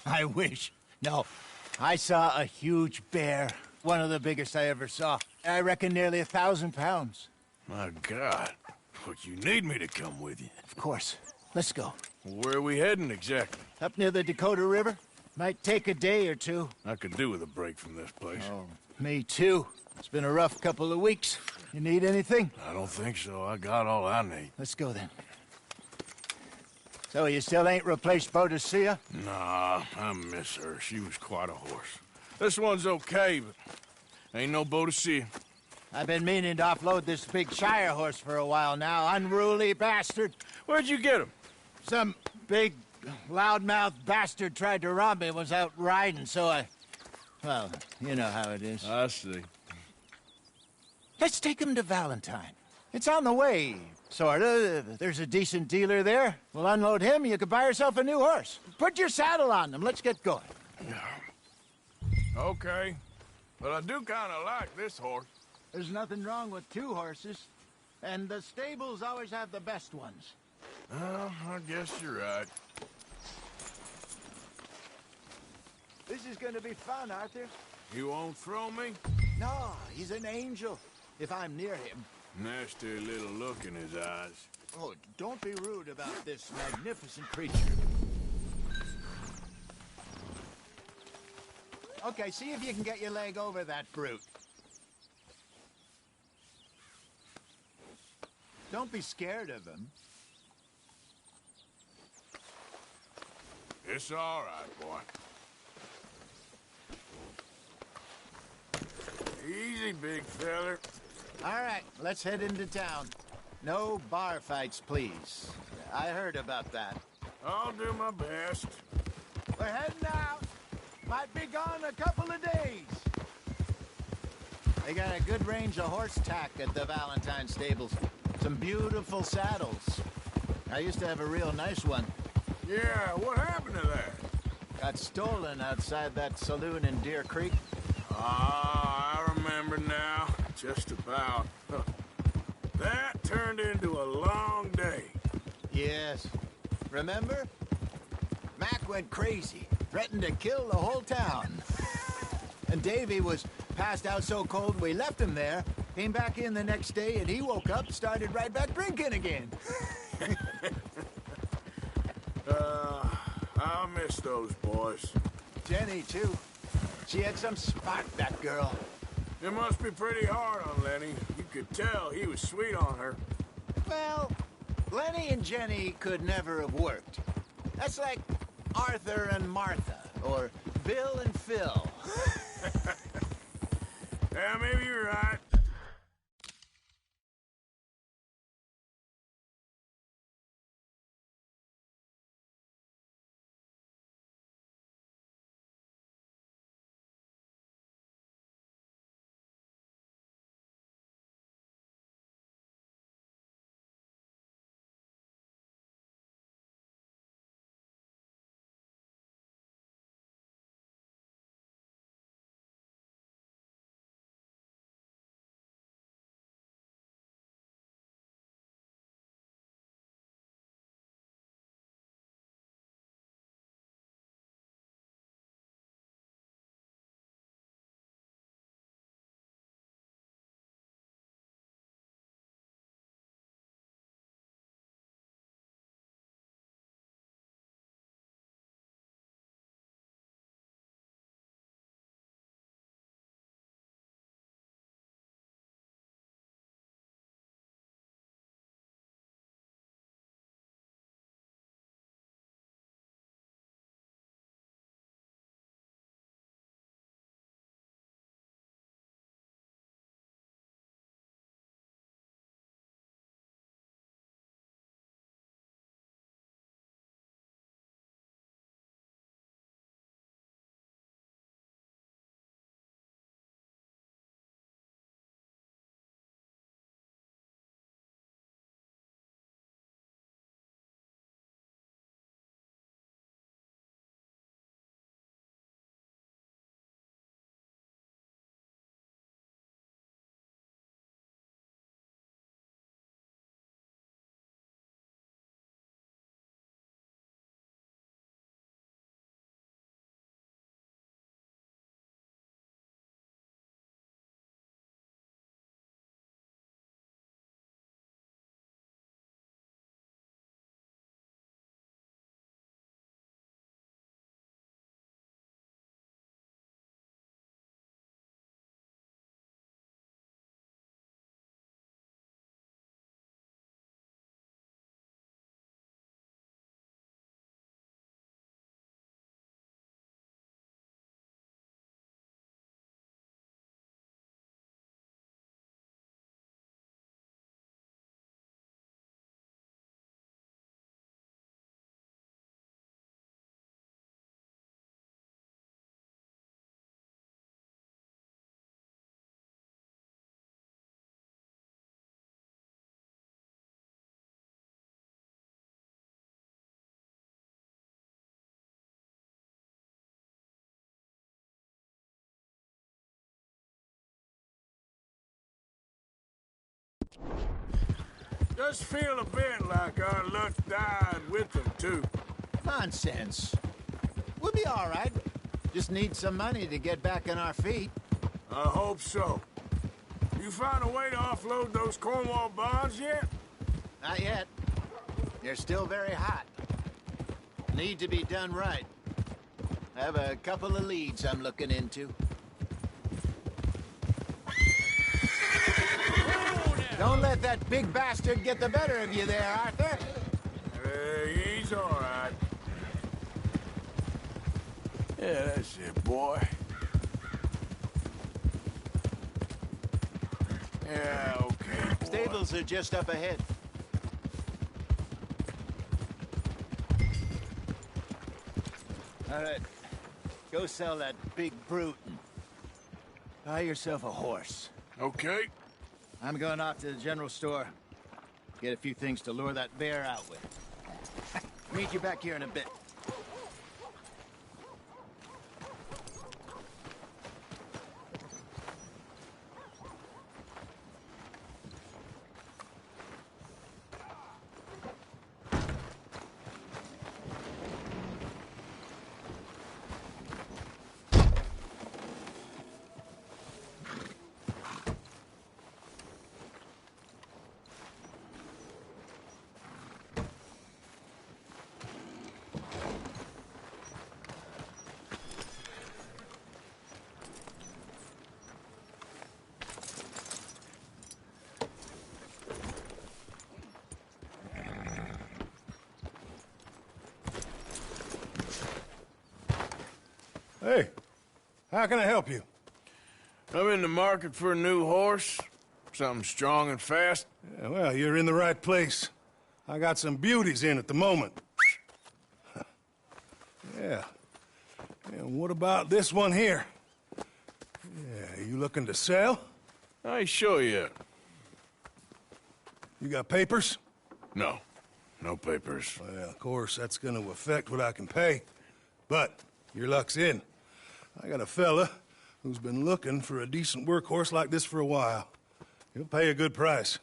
I wish. No. I saw a huge bear. One of the biggest I ever saw. I reckon nearly 1,000 pounds. My God. But you need me to come with you. Of course. Let's go. Where are we heading exactly? Up near the Dakota River. Might take a day or two. I could do with a break from this place. Oh, me too. It's been a rough couple of weeks. You need anything? I don't think so. I got all I need. Let's go then. So you still ain't replaced Boadicea? Nah, I miss her. She was quite a horse. This one's okay, but ain't no Boadicea. I've been meaning to offload this big Shire horse for a while now. Unruly bastard. Where'd you get him? Some big, loudmouth bastard tried to rob me and was out riding, so I... Well, you know how it is. I see. Let's take him to Valentine. It's on the way, sorta. There's a decent dealer there. We'll unload him, you could buy yourself a new horse. Put your saddle on them, let's get going. Okay. But I do kind of like this horse. There's nothing wrong with two horses. And the stables always have the best ones. Well, I guess you're right. This is gonna be fun, Arthur. You won't throw me? No, he's an angel. If I'm near him. Nasty little look in his eyes. Oh, don't be rude about this magnificent creature. Okay, see if you can get your leg over that brute. Don't be scared of him. It's all right, boy. Easy, big feller. All right, let's head into town. No bar fights, please. I heard about that. I'll do my best. We're heading out. Might be gone a couple of days. They got a good range of horse tack at the Valentine stables. Some beautiful saddles. I used to have a real nice one. Yeah, what happened to that? Got stolen outside that saloon in Deer Creek. Ah, I remember now. Just about. Huh. That turned into a long day. Yes. Remember? Man went crazy, threatened to kill the whole town. And Davy was passed out so cold we left him there, came back in the next day, and he woke up, started right back drinking again. I miss those boys. Jenny, too. She had some spot, that girl. It must be pretty hard on Lenny. You could tell he was sweet on her. Well, Lenny and Jenny could never have worked. That's like Arthur and Martha, or Bill and Phil. Yeah, maybe you're right. Does feel a bit like our luck died with them, too. Nonsense. We'll be all right. Just need some money to get back on our feet. I hope so. You found a way to offload those Cornwall bonds yet? Not yet. They're still very hot. Need to be done right. I have a couple of leads I'm looking into. Don't let that big bastard get the better of you there, Arthur. He's all right. Yeah, that's it, boy. Yeah, okay, boy. Stables are just up ahead. All right. Go sell that big brute and buy yourself a horse. Okay. I'm going off to the general store. Get a few things to lure that bear out with. Meet you back here in a bit. Hey, how can I help you? I'm in the market for a new horse. Something strong and fast. Yeah, well, you're in the right place. I got some beauties in at the moment. Yeah. And what about this one here? Yeah, you looking to sell? I show you. You got papers? No. No papers. Well, of course, that's gonna affect what I can pay. But your luck's in. I got a fella who's been looking for a decent workhorse like this for a while. He'll pay a good price.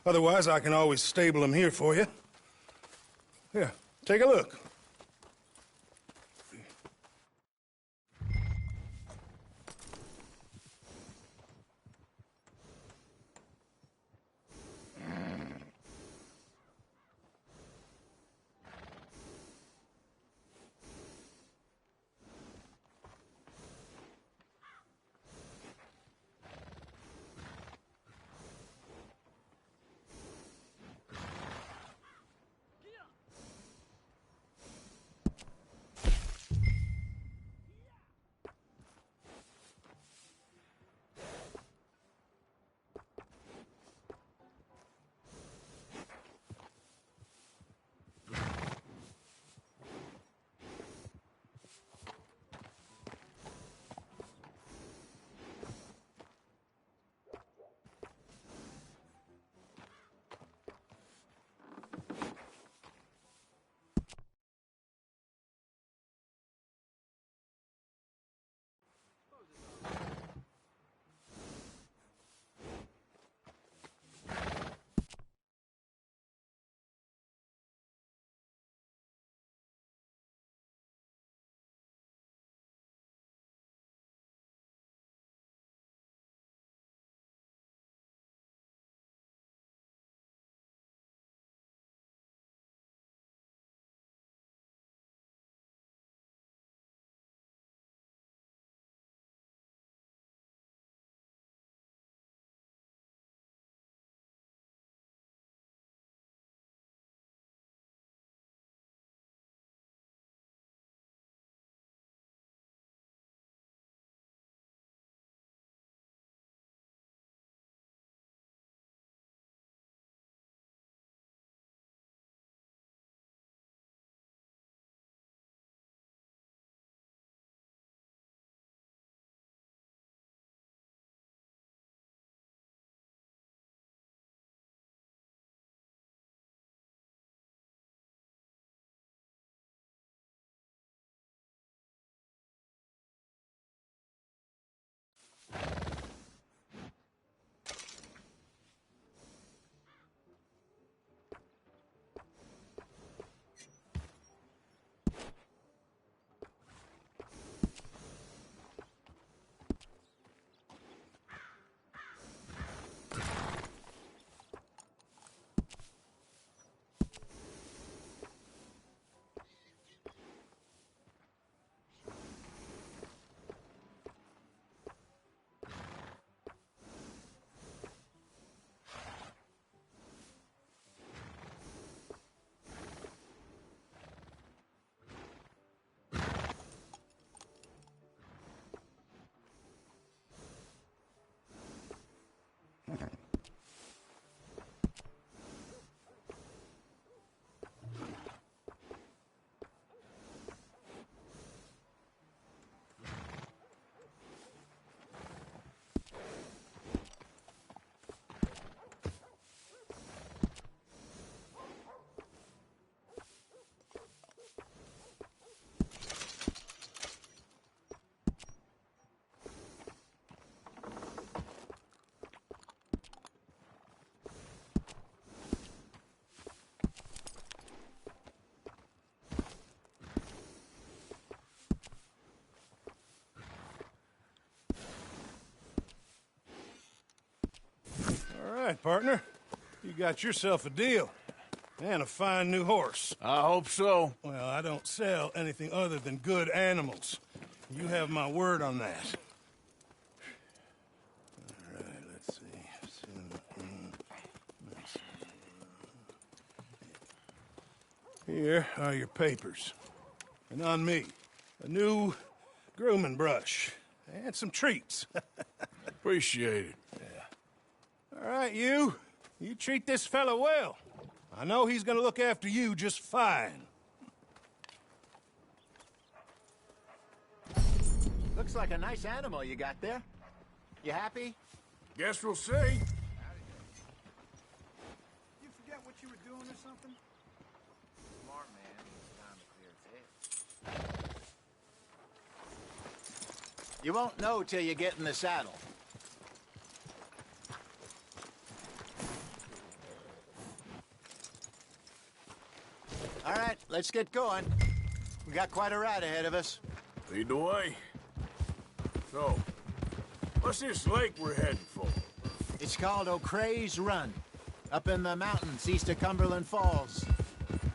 Otherwise, I can always stable him here for you. Here, take a look. All right, partner. You got yourself a deal. And a fine new horse. I hope so. Well, I don't sell anything other than good animals. You have my word on that. All right, let's see. Here are your papers. And on me, a new grooming brush, and some treats. Appreciate it. All right, you. You treat this fella well. I know he's gonna look after you just fine. Looks like a nice animal you got there. You happy? Guess we'll see. You forget what you were doing or something? Smart man. Time to clear his head. You won't know till you get in the saddle. All right, let's get going. We got quite a ride ahead of us. Lead the way. So, what's this lake we're heading for? It's called O'Creagh's Run, up in the mountains east of Cumberland Falls.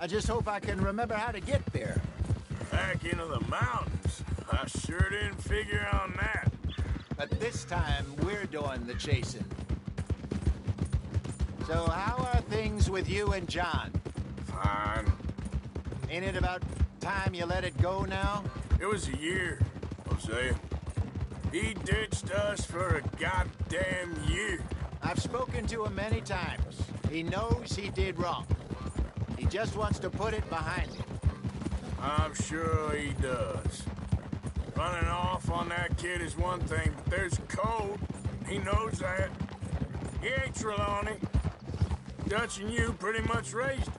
I just hope I can remember how to get there. Back into the mountains? I sure didn't figure on that. But this time, we're doing the chasing. So how are things with you and John? Fine. Ain't it about time you let it go now? It was a year, Hosea. He ditched us for a goddamn year. I've spoken to him many times. He knows he did wrong. He just wants to put it behind him. I'm sure he does. Running off on that kid is one thing, but there's code. He knows that. He ain't Trelawney. Dutch and you pretty much raised him.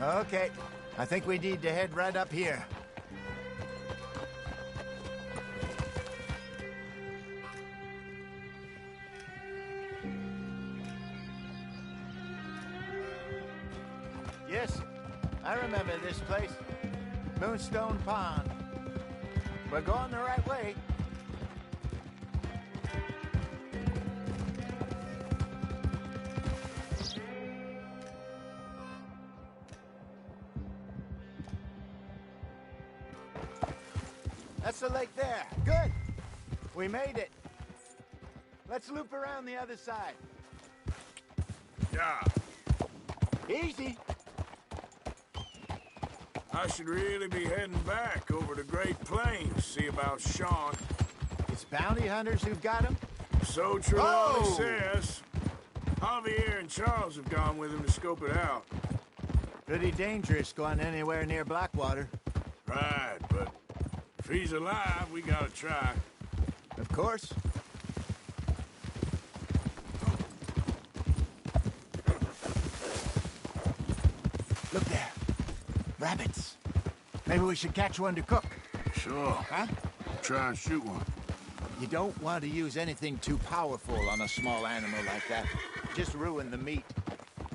Okay, I think we need to head right up here. Yes, I remember this place. Moonstone Pond. We're going the right way. That's the lake there. Good. We made it. Let's loop around the other side. Yeah. Easy. I should really be heading back over the Great Plains, see about Sean. It's bounty hunters who've got him? So Trelawney says. Javier and Charles have gone with him to scope it out. Pretty dangerous going anywhere near Blackwater. Right, but if he's alive, we gotta try. Of course. Look there. Rabbits. Maybe we should catch one to cook. Sure. Huh? Try and shoot one. You don't want to use anything too powerful on a small animal like that. Just ruin the meat.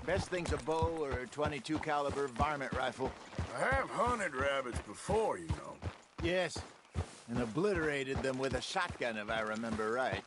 Best thing's a bow or a .22 caliber varmint rifle. I have hunted rabbits before, you know. Yes, and obliterated them with a shotgun, if I remember right.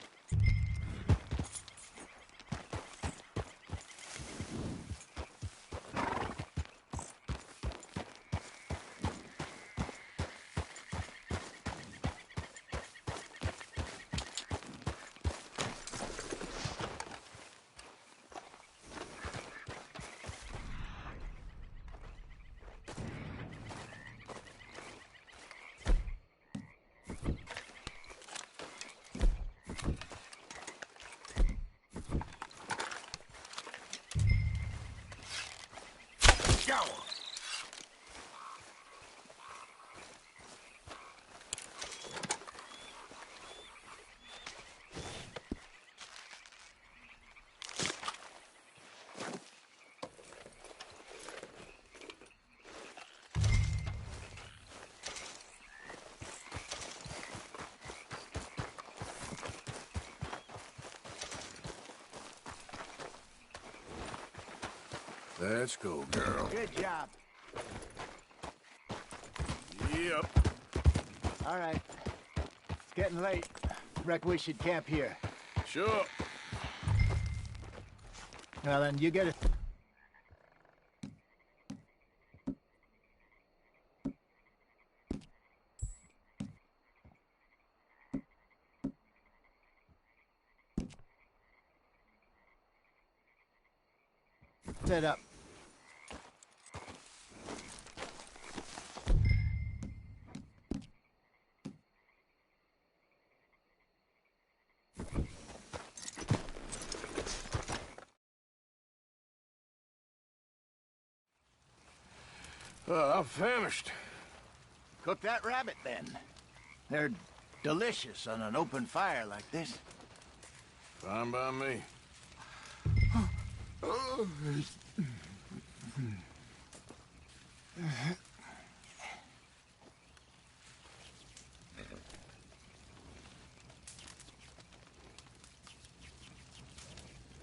Let's go, girl. Good job. Yep. All right. It's getting late. Reckon we should camp here. Sure. Well, then you get it. Set up. I'm famished. Cook that rabbit, then. They're delicious on an open fire like this. Fine by me.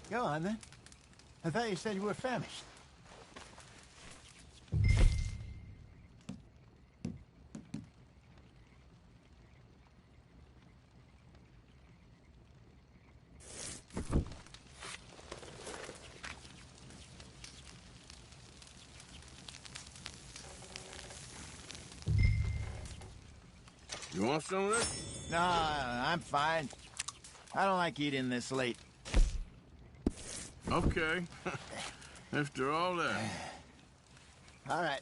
Go on, then. I thought you said you were famished. You want some of this? No, I'm fine. I don't like eating this late. Okay. After all that. All right.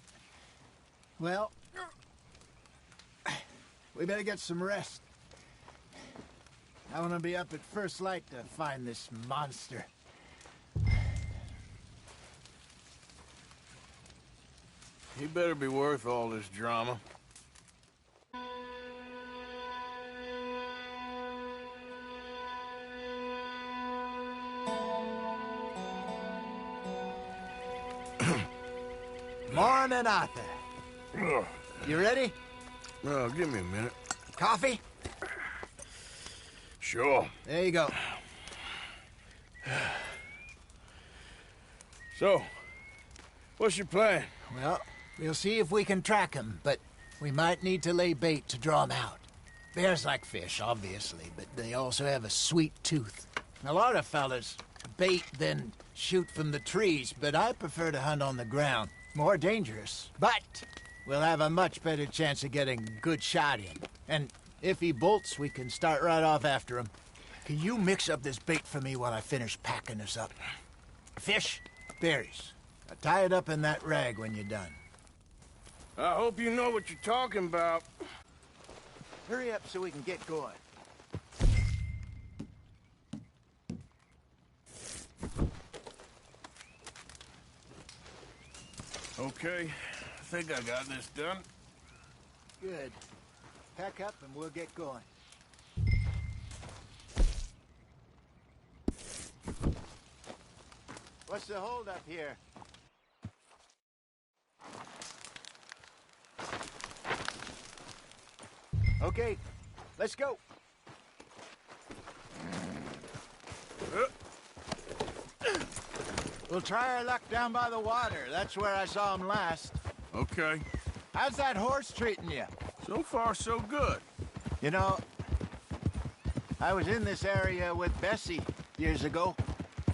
Well, we better get some rest. I want to be up at first light to find this monster. He better be worth all this drama. Morning, Arthur. You ready? Well, give me a minute. Coffee? Sure. There you go. So, what's your plan? Well, we'll see if we can track him, but we might need to lay bait to draw him out. Bears like fish, obviously, but they also have a sweet tooth. A lot of fellas bait, then shoot from the trees, but I prefer to hunt on the ground. More dangerous, but we'll have a much better chance of getting a good shot in. And if he bolts, we can start right off after him. Can you mix up this bait for me while I finish packing this up? Fish, berries. Tie it up in that rag when you're done. I hope you know what you're talking about. Hurry up so we can get going. Okay, I think I got this done. Good. Pack up and we'll get going. What's the holdup here? Okay, let's go. We'll try our luck down by the water. That's where I saw him last. Okay. How's that horse treating you? So far, so good. You know, I was in this area with Bessie years ago.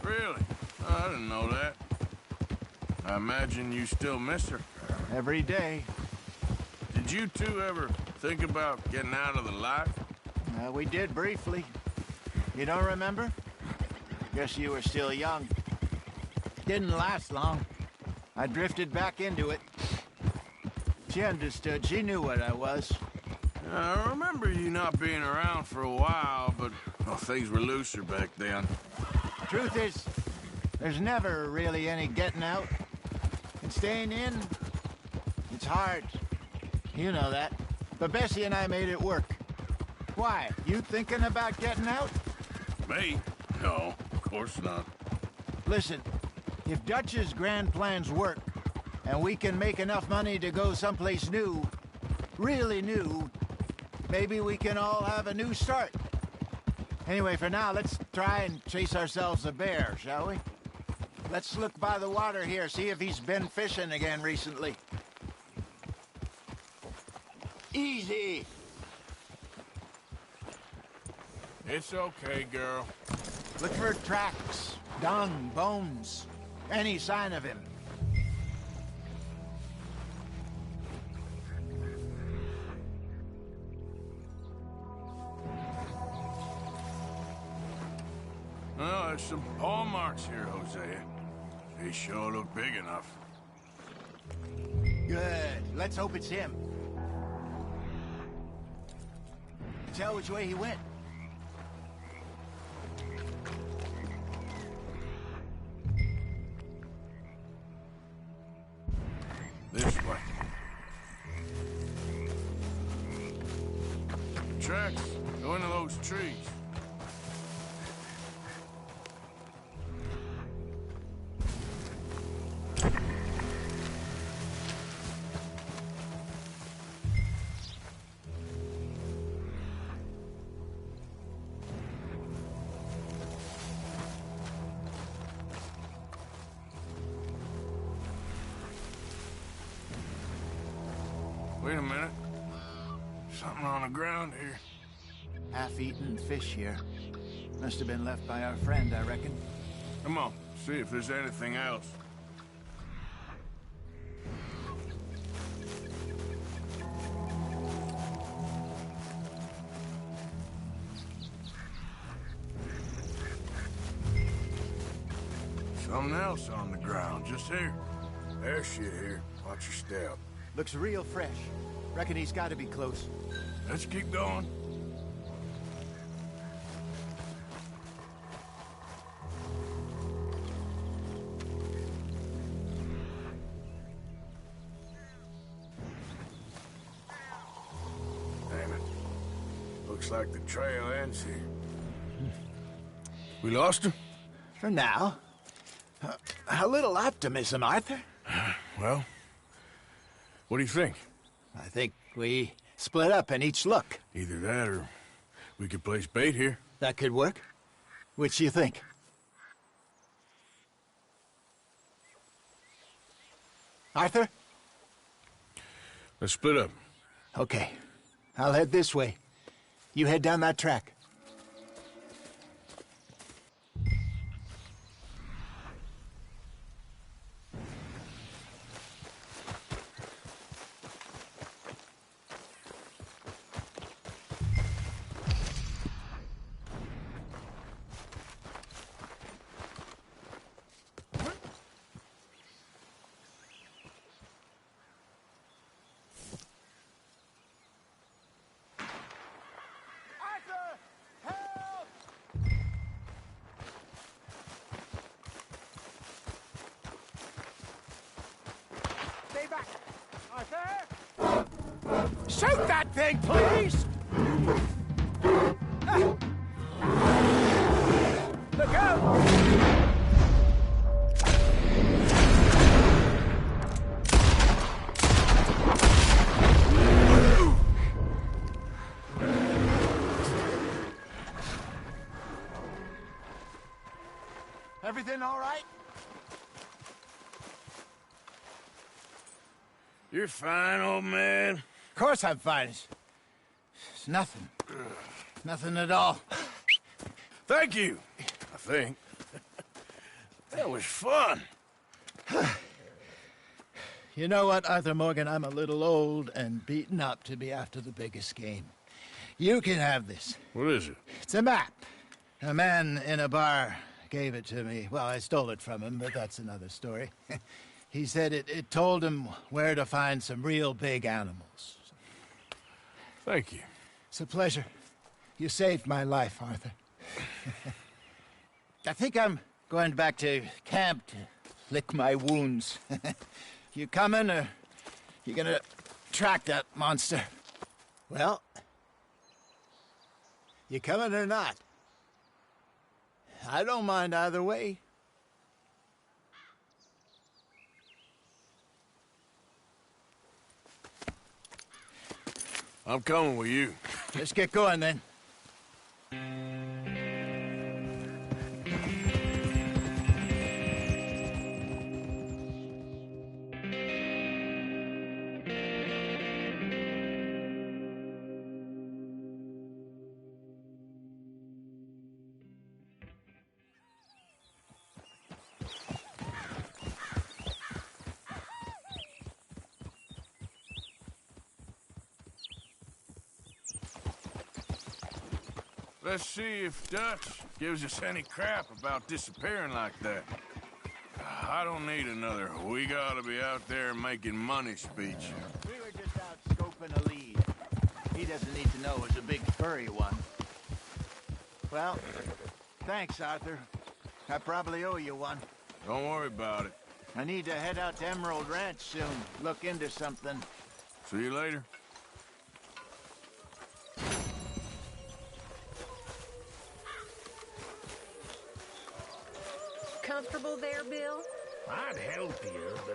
Really? Oh, I didn't know that. I imagine you still miss her. Every day. Did you two ever think about getting out of the life? We did briefly. You don't remember? Guess you were still young. Didn't last long. I drifted back into it. She understood. She knew what I was. I remember you not being around for a while, but well, things were looser back then. Truth is, there's never really any getting out. And staying in, it's hard. You know that. But Bessie and I made it work. Why? You thinking about getting out? Me? No, of course not. Listen, if Dutch's grand plans work, and we can make enough money to go someplace new, really new, maybe we can all have a new start. Anyway, for now, let's try and chase ourselves a bear, shall we? Let's look by the water here, see if he's been fishing again recently. Easy. It's okay, girl. Look for tracks, dung, bones, any sign of him. Oh, there's some paw marks here, Hosea. They sure look big enough. Good. Let's hope it's him. Tell which way he went. This way. Tracks go into those trees. Wait a minute. Something on the ground here. Half-eaten fish here. Must have been left by our friend, I reckon. Come on, see if there's anything else. Something else on the ground, just here. There's shit here. Watch your step. Looks real fresh. Reckon he's got to be close. Let's keep going. Damn it. Looks like the trail ends here. We lost him? For now. A little optimism, Arthur. Well, what do you think? I think we split up and each look. Either that or we could place bait here. That could work. Which do you think? Arthur? Let's split up. Okay. I'll head this way. You head down that track. Stay back! Arthur! Shoot that thing, please! Look out! Everything all right? You're fine, old man. Of course I'm fine. It's nothing. Nothing at all. Thank you, I think. That was fun. You know what, Arthur Morgan? I'm a little old and beaten up to be after the biggest game. You can have this. What is it? It's a map. A man in a bar gave it to me. Well, I stole it from him, but that's another story. He said it told him where to find some real big animals. Thank you. It's a pleasure. You saved my life, Arthur. I think I'm going back to camp to lick my wounds. You coming, or you gonna track that monster? Well, you coming or not? I don't mind either way. I'm coming with you. Let's get going, then. Let's see if Dutch gives us any crap about disappearing like that. I don't need another "we gotta be out there making money" speech. We were just out scoping a lead. He doesn't need to know it's a big furry one. Well, thanks, Arthur. I probably owe you one. Don't worry about it. I need to head out to Emerald Ranch soon. Look into something. See you later. Comfortable there, Bill? I'd help you, but